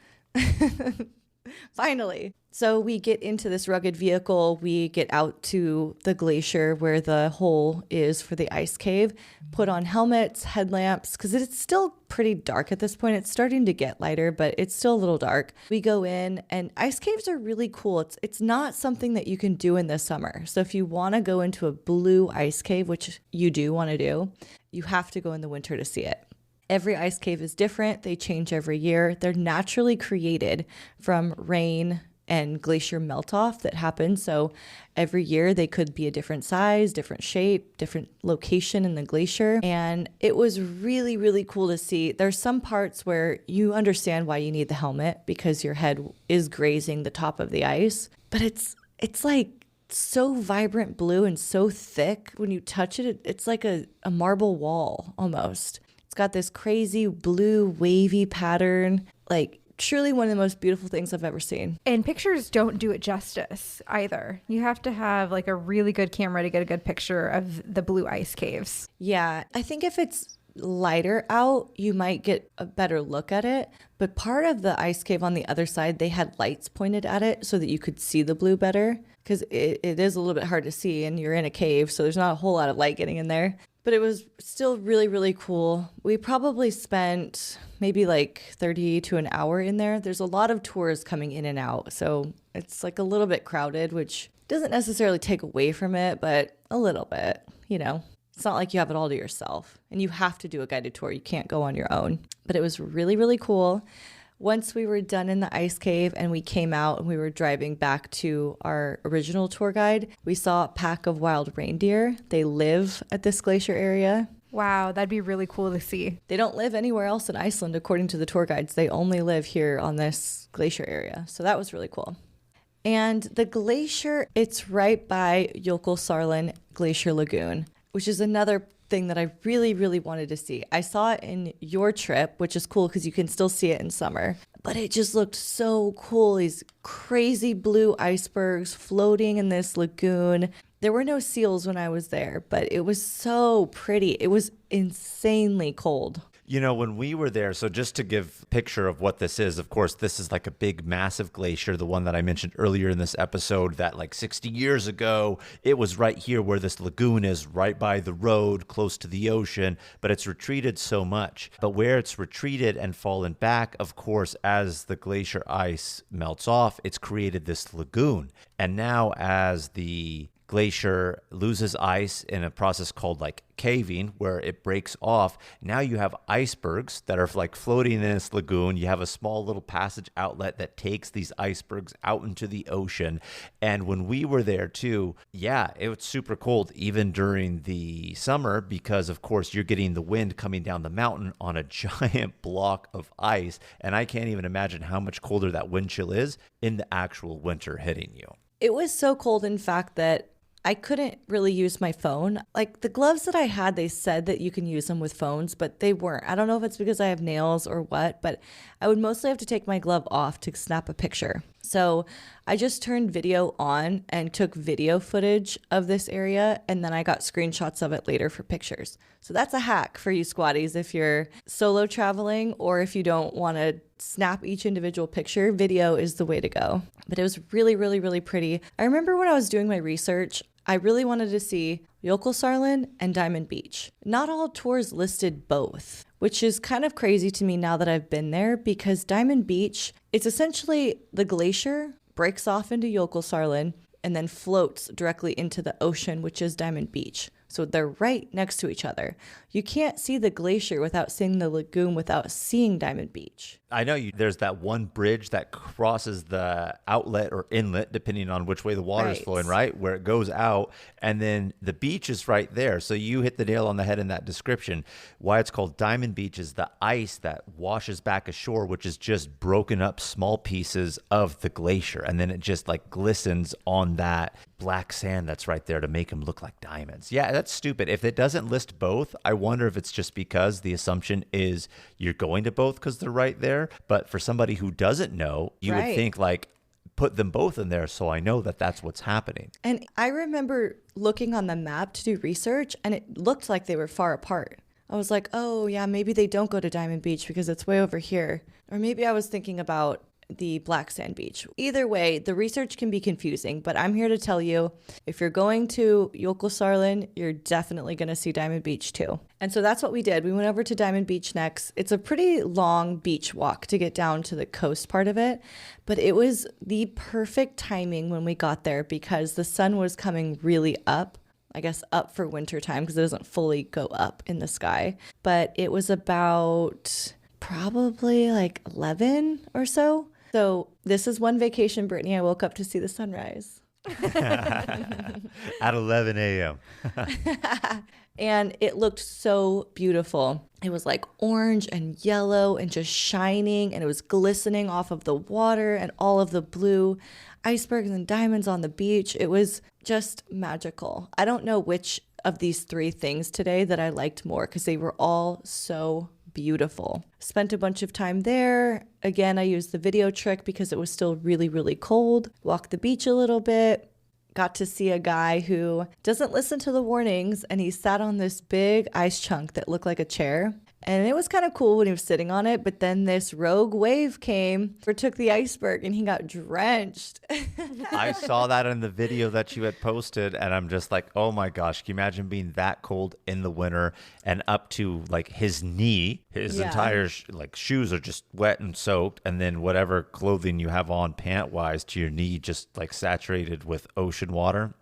Finally. So we get into this rugged vehicle. We get out to the glacier where the hole is for the ice cave, put on helmets, headlamps, because it's still pretty dark at this point. It's starting to get lighter, but it's still a little dark. We go in, and ice caves are really cool. It's not something that you can do in the summer. So if you want to go into a blue ice cave, which you do want to do, you have to go in the winter to see it. Every ice cave is different. They change every year. They're naturally created from rain and glacier melt off that happens. So every year they could be a different size, different shape, different location in the glacier. And it was really, really cool to see. There's some parts where you understand why you need the helmet because your head is grazing the top of the ice. But it's like so vibrant blue and so thick. When you touch it, it's like a marble wall almost. It's got this crazy blue wavy pattern, like truly one of the most beautiful things I've ever seen. And pictures don't do it justice either. You have to have like a really good camera to get a good picture of the blue ice caves. Yeah, I think if it's lighter out, you might get a better look at it. But part of the ice cave on the other side, they had lights pointed at it so that you could see the blue better, because it is a little bit hard to see and you're in a cave, so there's not a whole lot of light getting in there. But it was still really, really cool. We probably spent maybe like 30 to an hour in there. There's a lot of tours coming in and out, so it's like a little bit crowded, which doesn't necessarily take away from it, but a little bit, you know. It's not like you have it all to yourself, and you have to do a guided tour. You can't go on your own. But it was really, really cool. Once we were done in the ice cave and we came out and we were driving back to our original tour guide, we saw a pack of wild reindeer. They live at this glacier area. Wow, that'd be really cool to see. They don't live anywhere else in Iceland, according to the tour guides. They only live here on this glacier area. So that was really cool. And the glacier, it's right by Jökulsárlón Glacier Lagoon, which is another thing that I really, really wanted to see. I saw it in your trip, which is cool because you can still see it in summer. But it just looked so cool. These crazy blue icebergs floating in this lagoon. There were no seals when I was there, but it was so pretty. It was insanely cold. You know, when we were there, so just to give a picture of what this is, of course, this is like a big, massive glacier, the one that I mentioned earlier in this episode, that like 60 years ago, it was right here where this lagoon is, right by the road, close to the ocean, but it's retreated so much. But where it's retreated and fallen back, of course, as the glacier ice melts off, it's created this lagoon. And now as the glacier loses ice in a process called like caving, where it breaks off, now you have icebergs that are like floating in this lagoon. You have a small little passage outlet that takes these icebergs out into the ocean. And when we were there too, yeah, it was super cold even during the summer, because of course you're getting the wind coming down the mountain on a giant block of ice. And I can't even imagine how much colder that wind chill is in the actual winter hitting you. It was so cold, in fact, that I couldn't really use my phone. Like the gloves that I had, they said that you can use them with phones, but they weren't. I don't know if it's because I have nails or what, but I would mostly have to take my glove off to snap a picture. So I just turned video on and took video footage of this area, and then I got screenshots of it later for pictures. So that's a hack for you squatties if you're solo traveling, or if you don't want to snap each individual picture, video is the way to go. But it was really, really, really pretty. I remember when I was doing my research, I really wanted to see Jökulsárlón and Diamond Beach. Not all tours listed both, which is kind of crazy to me now that I've been there, because Diamond Beach, it's essentially the glacier breaks off into Jökulsárlón and then floats directly into the ocean, which is Diamond Beach. So they're right next to each other. You can't see the glacier without seeing the lagoon, without seeing Diamond Beach. I know there's that one bridge that crosses the outlet or inlet, depending on which way the water is flowing, right? Where it goes out, and then the beach is right there. So you hit the nail on the head in that description. Why it's called Diamond Beach is the ice that washes back ashore, which is just broken up small pieces of the glacier. And then it just like glistens on that black sand that's right there to make them look like diamonds. Yeah, that's stupid. If it doesn't list both, I wonder if it's just because the assumption is you're going to both because they're right there. But for somebody who doesn't know, you would think like, put them both in there so I know that that's what's happening. And I remember looking on the map to do research, and it looked like they were far apart. I was like, oh yeah, maybe they don't go to Diamond Beach because it's way over here. Or maybe I was thinking about the black sand beach. Either way, the research can be confusing, but I'm here to tell you, if you're going to Jökulsárlón, you're definitely going to see Diamond Beach too. And so that's what we did. We went over to Diamond Beach next. It's a pretty long beach walk to get down to the coast part of it, but it was the perfect timing when we got there because the sun was coming really up. I guess up for winter time because it doesn't fully go up in the sky. But it was about probably like 11 or so. So this is one vacation, Brittany, I woke up to see the sunrise. At 11 a.m. And it looked so beautiful. It was like orange and yellow and just shining, and it was glistening off of the water and all of the blue icebergs and diamonds on the beach. It was just magical. I don't know which of these three things today that I liked more because they were all so beautiful. Spent a bunch of time there. Again, I used the video trick because it was still really, really cold. Walked the beach a little bit. got to see a guy who doesn't listen to the warnings, and he sat on this big ice chunk that looked like a chair. And it was kind of cool when he was sitting on it, but then this rogue wave came, overtook the iceberg, and he got drenched. I saw that in the video that you had posted, and I'm just like, oh my gosh, can you imagine being that cold in the winter and up to like his knee? His entire shoes are just wet and soaked, and then whatever clothing you have on pant-wise to your knee just like saturated with ocean water.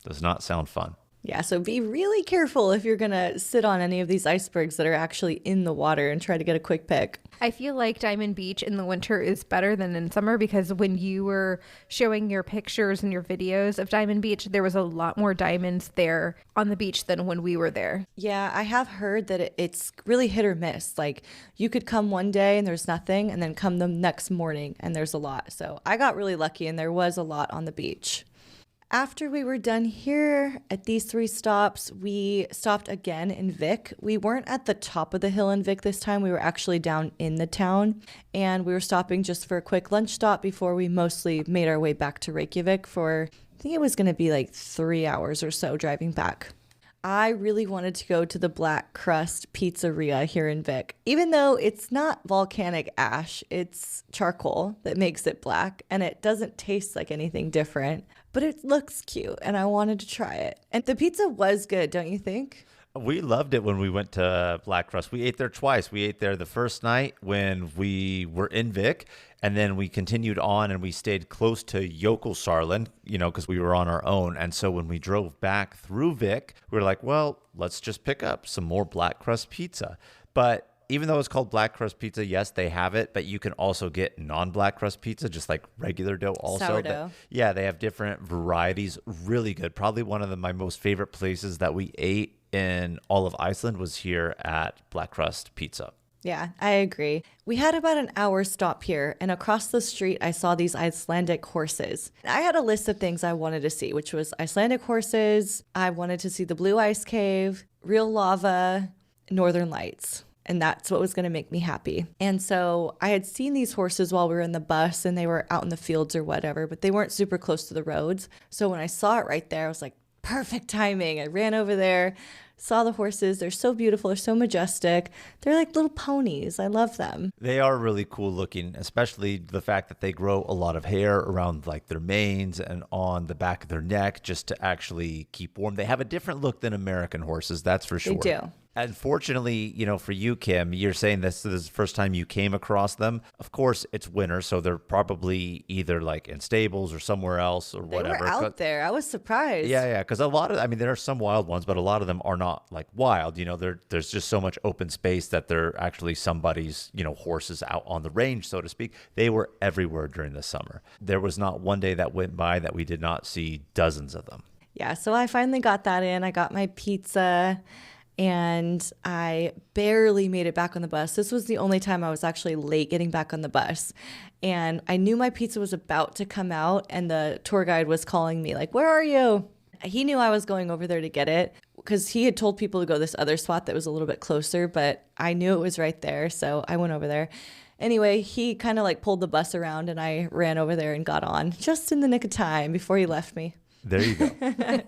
Does not sound fun. Yeah, so be really careful if you're going to sit on any of these icebergs that are actually in the water and try to get a quick pic. I feel like Diamond Beach in the winter is better than in summer, because when you were showing your pictures and your videos of Diamond Beach, there was a lot more diamonds there on the beach than when we were there. Yeah, I have heard that it's really hit or miss. Like, you could come one day and there's nothing, and then come the next morning and there's a lot. So I got really lucky, and there was a lot on the beach. After we were done here at these 3 stops, we stopped again in Vik. We weren't at the top of the hill in Vik this time. We were actually down in the town, and we were stopping just for a quick lunch stop before we mostly made our way back to Reykjavik for, I think it was going to be like 3 hours or so driving back. I really wanted to go to the Black Crust Pizzeria here in Vik. Even though it's not volcanic ash, it's charcoal that makes it black, and it doesn't taste like anything different, but it looks cute, and I wanted to try it. And the pizza was good, don't you think? We loved it when we went to Black Crust. We ate there twice. We ate there the first night when we were in Vik, and then we continued on and we stayed close to Jökulsárlón, because we were on our own. And so when we drove back through Vik, we were like, well, let's just pick up some more Black Crust pizza. But even though it's called Black Crust pizza, yes, they have it, but you can also get non-Black Crust pizza, just like regular dough also. Sourdough. Yeah, they have different varieties. Really good. Probably one of my most favorite places that we ate in all of Iceland was here at Black Crust Pizza. Yeah, I agree. We had about an hour stop here, and across the street, I saw these Icelandic horses. I had a list of things I wanted to see, which was Icelandic horses. I wanted to see the Blue Ice Cave, real lava, Northern Lights. And that's what was going to make me happy. And so I had seen these horses while we were in the bus, and they were out in the fields or whatever, but they weren't super close to the roads. So when I saw it right there, I was like, perfect timing. I ran over there, saw the horses. They're so beautiful. They're so majestic. They're like little ponies. I love them. They are really cool looking, especially the fact that they grow a lot of hair around like their manes and on the back of their neck just to actually keep warm. They have a different look than American horses, that's for sure. They do. Unfortunately, for you, Kim, you're saying this is the first time you came across them. Of course, it's winter, so they're probably either like in stables or somewhere else or whatever. They were out there. I was surprised. Yeah, because a lot of, there are some wild ones, but a lot of them are not like wild. There's just so much open space that they're actually somebody's, horses out on the range, so to speak. They were everywhere during the summer. There was not one day that went by that we did not see dozens of them. Yeah, so I finally got that in. I got my pizza, and I barely made it back on the bus. This was the only time I was actually late getting back on the bus. And I knew my pizza was about to come out, and the tour guide was calling me like, where are you? He knew I was going over there to get it because he had told people to go this other spot that was a little bit closer, but I knew it was right there, so I went over there. Anyway, he kind of like pulled the bus around, and I ran over there and got on just in the nick of time before he left me. There you go.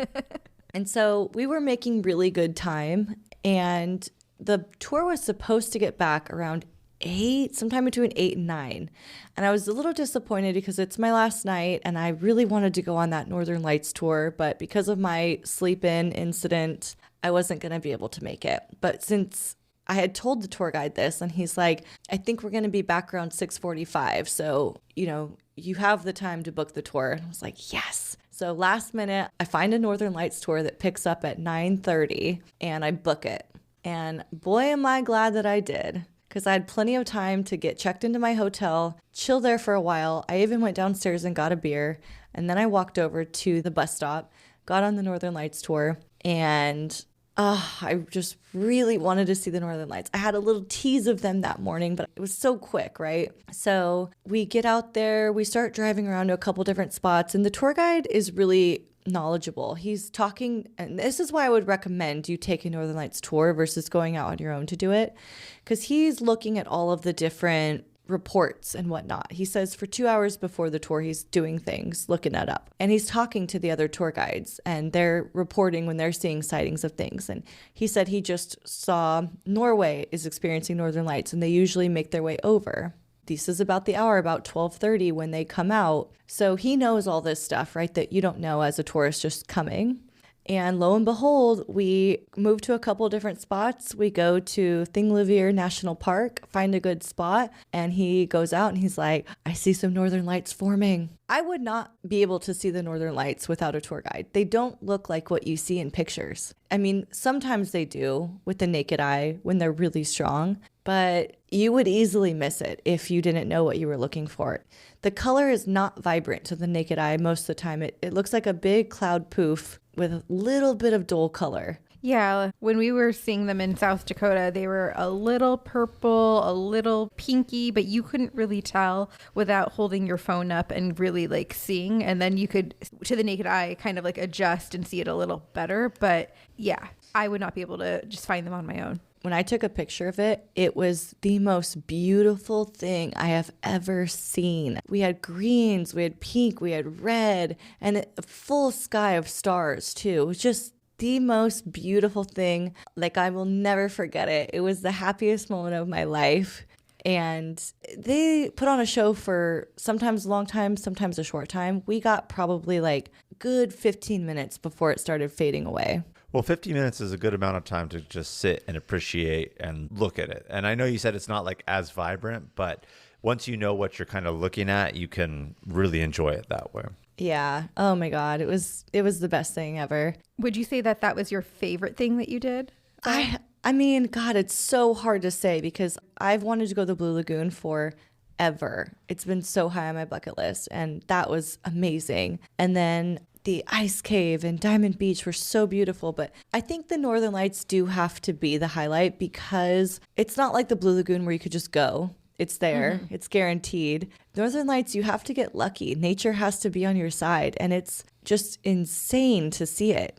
And so we were making really good time, and the tour was supposed to get back around 8, sometime between 8 and 9. And I was a little disappointed because it's my last night, and I really wanted to go on that Northern Lights tour, but because of my sleep-in incident, I wasn't going to be able to make it. But since I had told the tour guide this, and he's like, I think we're going to be back around 6:45, so, you have the time to book the tour. And I was like, yes. So last minute, I find a Northern Lights tour that picks up at 9:30, and I book it. And boy, am I glad that I did, because I had plenty of time to get checked into my hotel, chill there for a while. I even went downstairs and got a beer, and then I walked over to the bus stop, got on the Northern Lights tour, and I just really wanted to see the Northern Lights. I had a little tease of them that morning, but it was so quick, right? So we get out there, we start driving around to a couple different spots, and the tour guide is really knowledgeable. He's talking, and this is why I would recommend you take a Northern Lights tour versus going out on your own to do it, because he's looking at all of the different reports and whatnot. He says for 2 hours before the tour, he's doing things, looking it up. And he's talking to the other tour guides and they're reporting when they're seeing sightings of things. And he said he just saw Norway is experiencing northern lights and they usually make their way over. This is about the hour, about 12:30 when they come out. So he knows all this stuff, right, that you don't know as a tourist just coming. And lo and behold, we move to a couple different spots. We go to Vatnajökull National Park, find a good spot, and he goes out and he's like, I see some northern lights forming. I would not be able to see the northern lights without a tour guide. They don't look like what you see in pictures. I mean, sometimes they do with the naked eye when they're really strong, but you would easily miss it if you didn't know what you were looking for. The color is not vibrant to the naked eye most of the time. It looks like a big cloud poof with a little bit of dull color. Yeah, when we were seeing them in South Dakota, they were a little purple, a little pinky, but you couldn't really tell without holding your phone up and really like seeing. And then you could, to the naked eye, kind of like adjust and see it a little better. But yeah, I would not be able to just find them on my own. When I took a picture of it, it was the most beautiful thing I have ever seen. We had greens, we had pink, we had red, and a full sky of stars too. It was just the most beautiful thing. Like, I will never forget it. It was the happiest moment of my life. And they put on a show for sometimes a long time, sometimes a short time. We got probably like good 15 minutes before it started fading away. Well, 50 minutes is a good amount of time to just sit and appreciate and look at it. And I know you said it's not like as vibrant, but once you know what you're kind of looking at, you can really enjoy it that way. Yeah. Oh my God. It was the best thing ever. Would you say that that was your favorite thing that you did? I mean, God, it's so hard to say because I've wanted to go to the Blue Lagoon forever. It's been so high on my bucket list, and that was amazing. And then the ice cave and Diamond Beach were so beautiful, but I think the Northern Lights do have to be the highlight because it's not like the Blue Lagoon where you could just go. It's there. Mm-hmm. It's guaranteed. Northern Lights, you have to get lucky. Nature has to be on your side, and it's just insane to see it.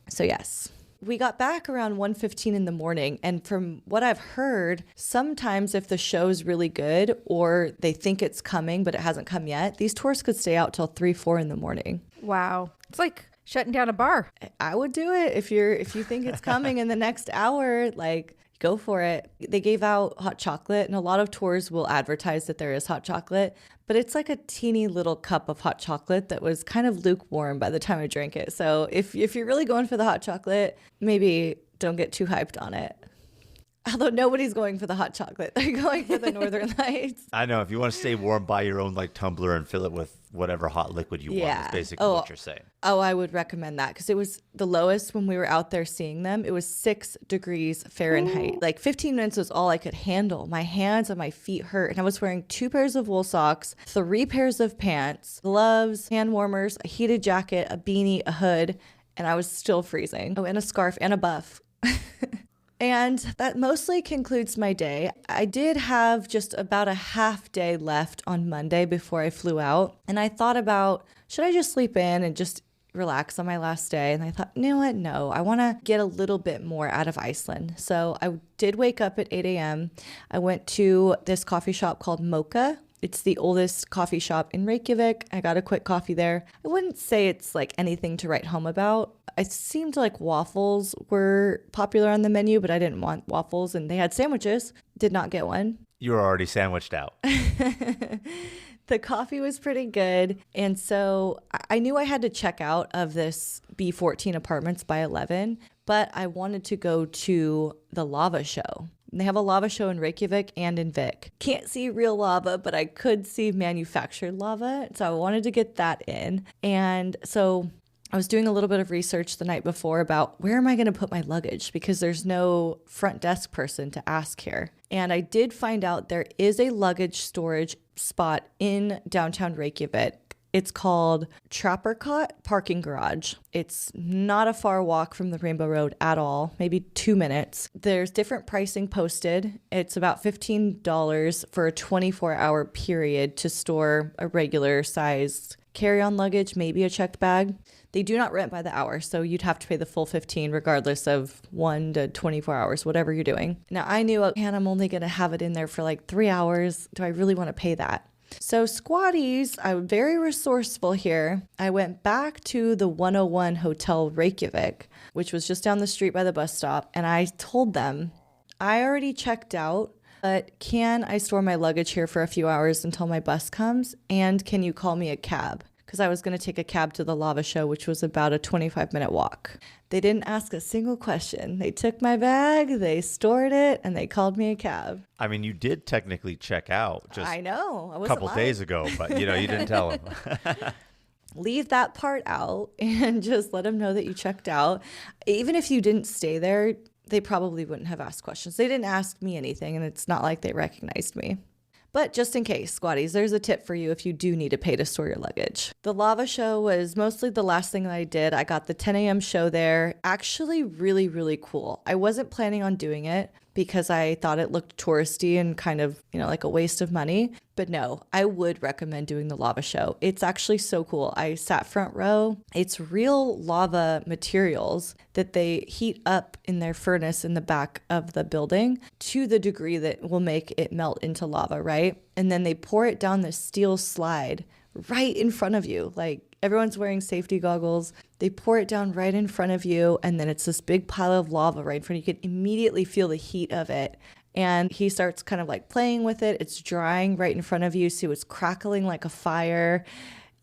So yes. We got back around 1:15 in the morning, and from what I've heard, sometimes if the show's really good or they think it's coming but it hasn't come yet, these tours could stay out till 3-4 in the morning. Wow. It's like shutting down a bar. I would do it if you think it's coming in the next hour, like go for it. They gave out hot chocolate, and a lot of tours will advertise that there is hot chocolate, but it's like a teeny little cup of hot chocolate that was kind of lukewarm by the time I drank it. So if you're really going for the hot chocolate, maybe don't get too hyped on it. Although nobody's going for the hot chocolate. They're going for the Northern Lights. I know. If you want to stay warm, buy your own like tumbler and fill it with whatever hot liquid you want. Is basically what you're saying. Oh, I would recommend that because it was the lowest when we were out there seeing them. It was 6 degrees Fahrenheit. Ooh. Like 15 minutes was all I could handle. My hands and my feet hurt. And I was wearing 2 pairs of wool socks, 3 pairs of pants, gloves, hand warmers, a heated jacket, a beanie, a hood, and I was still freezing. Oh, and a scarf and a buff. And that mostly concludes my day. I did have just about a half day left on Monday before I flew out. And I thought about, should I just sleep in and just relax on my last day? And I thought, you know what? No, I want to get a little bit more out of Iceland. So I did wake up at 8 a.m. I went to this coffee shop called Mocha. It's the oldest coffee shop in Reykjavik. I got a quick coffee there. I wouldn't say it's like anything to write home about. It seemed like waffles were popular on the menu, but I didn't want waffles, and they had sandwiches. Did not get one. You were already sandwiched out. The coffee was pretty good, and so I knew I had to check out of this B14 apartments by 11, but I wanted to go to the lava show. They have a lava show in Reykjavik and in Vik. Can't see real lava, but I could see manufactured lava, so I wanted to get that in. And so I was doing a little bit of research the night before about where am I going to put my luggage because there's no front desk person to ask here. And I did find out there is a luggage storage spot in downtown Reykjavik. It's called Trapperkot Parking Garage. It's not a far walk from the Rainbow Road at all, maybe 2 minutes. There's different pricing posted. It's about $15 for a 24-hour period to store a regular sized carry-on luggage, maybe a checked bag. They do not rent by the hour, so you'd have to pay the full 15 regardless of 1 to 24 hours, whatever you're doing. Now, I knew, man, I'm only going to have it in there for like 3 hours. Do I really want to pay that? So squatties, I'm very resourceful here. I went back to the 101 Hotel Reykjavik, which was just down the street by the bus stop, and I told them, I already checked out, but can I store my luggage here for a few hours until my bus comes? And can you call me a cab? Because I was going to take a cab to the lava show, which was about a 25-minute walk. They didn't ask a single question. They took my bag, they stored it, and they called me a cab. I mean, you did technically check out just I know. I a couple days ago, but you didn't tell them. Leave that part out and just let them know that you checked out. Even if you didn't stay there, they probably wouldn't have asked questions. They didn't ask me anything, and it's not like they recognized me. But just in case, squatties, there's a tip for you if you do need to pay to store your luggage. The lava show was mostly the last thing that I did. I got the 10 a.m. show there. Actually, really, really cool. I wasn't planning on doing it because I thought it looked touristy and kind of, like a waste of money. But no, I would recommend doing the lava show. It's actually so cool. I sat front row. It's real lava materials that they heat up in their furnace in the back of the building to the degree that will make it melt into lava, right? And then they pour it down the steel slide right in front of you. Like, everyone's wearing safety goggles. They pour it down right in front of you, and then it's this big pile of lava right in front of you. You can immediately feel the heat of it. And he starts kind of like playing with it. It's drying right in front of you, so it's crackling like a fire.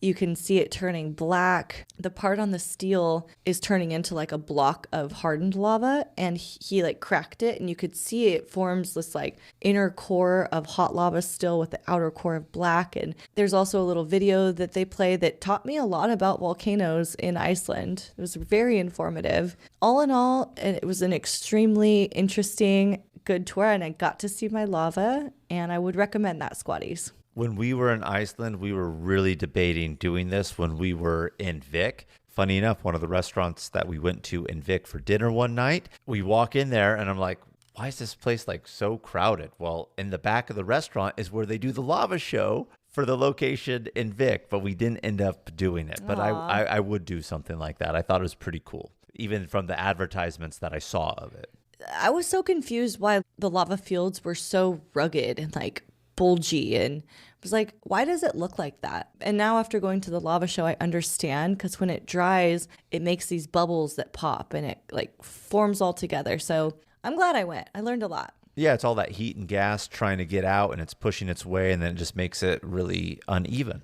You can see it turning black. The part on the steel is turning into like a block of hardened lava, and he like cracked it, and you could see it forms this like inner core of hot lava still with the outer core of black. And there's also a little video that they play that taught me a lot about volcanoes in Iceland. It was very informative. All in all, it was an extremely interesting, good tour, and I got to see my lava, and I would recommend that, squatties. When we were in Iceland, we were really debating doing this when we were in Vik. Funny enough, one of the restaurants that we went to in Vik for dinner one night, we walk in there and I'm like, why is this place like so crowded? Well, in the back of the restaurant is where they do the lava show for the location in Vik, but we didn't end up doing it. But I would do something like that. I thought it was pretty cool, even from the advertisements that I saw of it. I was so confused why the lava fields were so rugged and like bulgy, and was like, why does it look like that? And now after going to the lava show, I understand, because when it dries, it makes these bubbles that pop and it like forms all together. So I'm glad I went. I learned a lot. Yeah, it's all that heat and gas trying to get out, and it's pushing its way, and then it just makes it really uneven,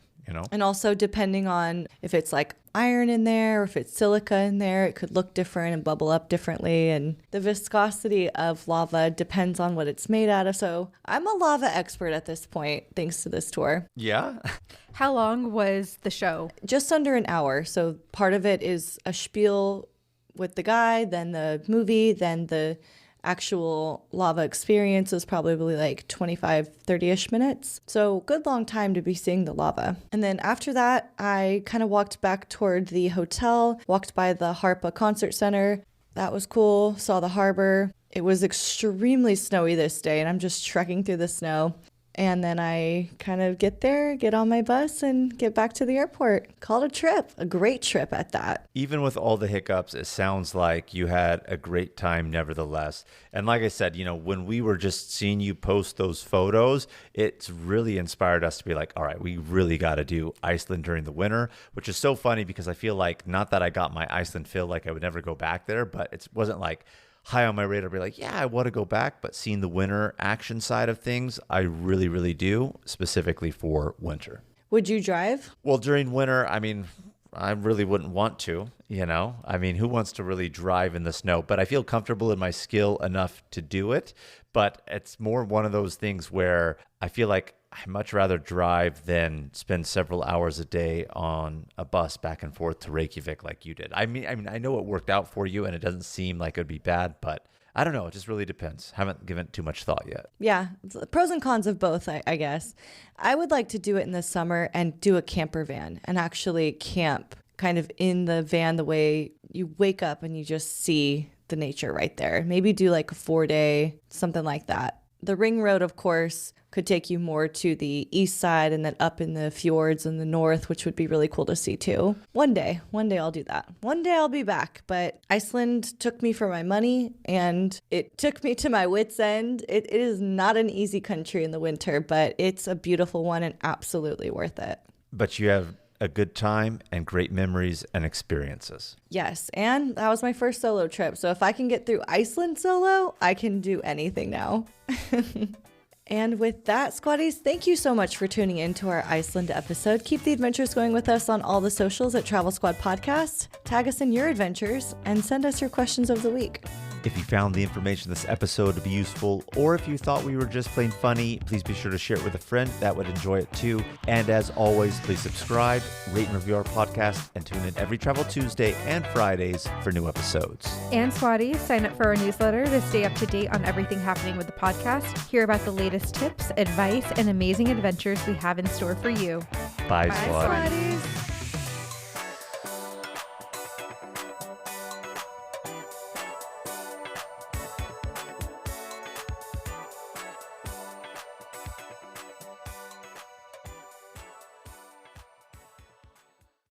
And also depending on if it's like iron in there or if it's silica in there, it could look different and bubble up differently. And the viscosity of lava depends on what it's made out of. So I'm a lava expert at this point, thanks to this tour. Yeah. How long was the show? Just under an hour. So part of it is a spiel with the guy, then the movie, then the actual lava experience is probably like 25, 30-ish minutes. So good long time to be seeing the lava. And then after that, I kind of walked back toward the hotel, walked by the Harpa Concert Center. That was cool. Saw the harbor. It was extremely snowy this day, and I'm just trekking through the snow. And then I kind of get there, get on my bus, and get back to the airport. Called a trip, a great trip at that. Even with all the hiccups, it sounds like you had a great time nevertheless. And like I said, when we were just seeing you post those photos, it's really inspired us to be like, all right, we really got to do Iceland during the winter, which is so funny because I feel like, not that I got my Iceland feel like I would never go back there, but it wasn't like high on my radar, be like, yeah, I want to go back. But seeing the winter action side of things, I really, really do, specifically for winter. Would you drive? Well, during winter, I really wouldn't want to, who wants to really drive in the snow? But I feel comfortable in my skill enough to do it. But it's more one of those things where I feel like I'd much rather drive than spend several hours a day on a bus back and forth to Reykjavik like you did. I mean, I know it worked out for you and it doesn't seem like it would be bad, but I don't know. It just really depends. Haven't given it too much thought yet. Yeah. Pros and cons of both, I guess. I would like to do it in the summer and do a camper van and actually camp kind of in the van the way you wake up and you just see the nature right there. Maybe do like a 4-day, something like that. The ring road, of course, could take you more to the east side and then up in the fjords in the north, which would be really cool to see too. One day I'll do that. One day I'll be back, but Iceland took me for my money and it took me to my wits' end. It is not an easy country in the winter, but it's a beautiful one and absolutely worth it. But you have a good time and great memories and experiences. Yes, and that was my first solo trip. So if I can get through Iceland solo, I can do anything now. And with that, Squatties, thank you so much for tuning in to our Iceland episode. Keep the adventures going with us on all the socials at Travel Squad Podcast. Tag us in your adventures and send us your questions of the week. If you found the information in this episode to be useful, or if you thought we were just plain funny, please be sure to share it with a friend that would enjoy it too. And as always, please subscribe, rate and review our podcast, and tune in every Travel Tuesday and Fridays for new episodes. And Squatties, sign up for our newsletter to stay up to date on everything happening with the podcast, hear about the latest tips, advice, and amazing adventures we have in store for you. Bye, Bye, Squad. Squatties.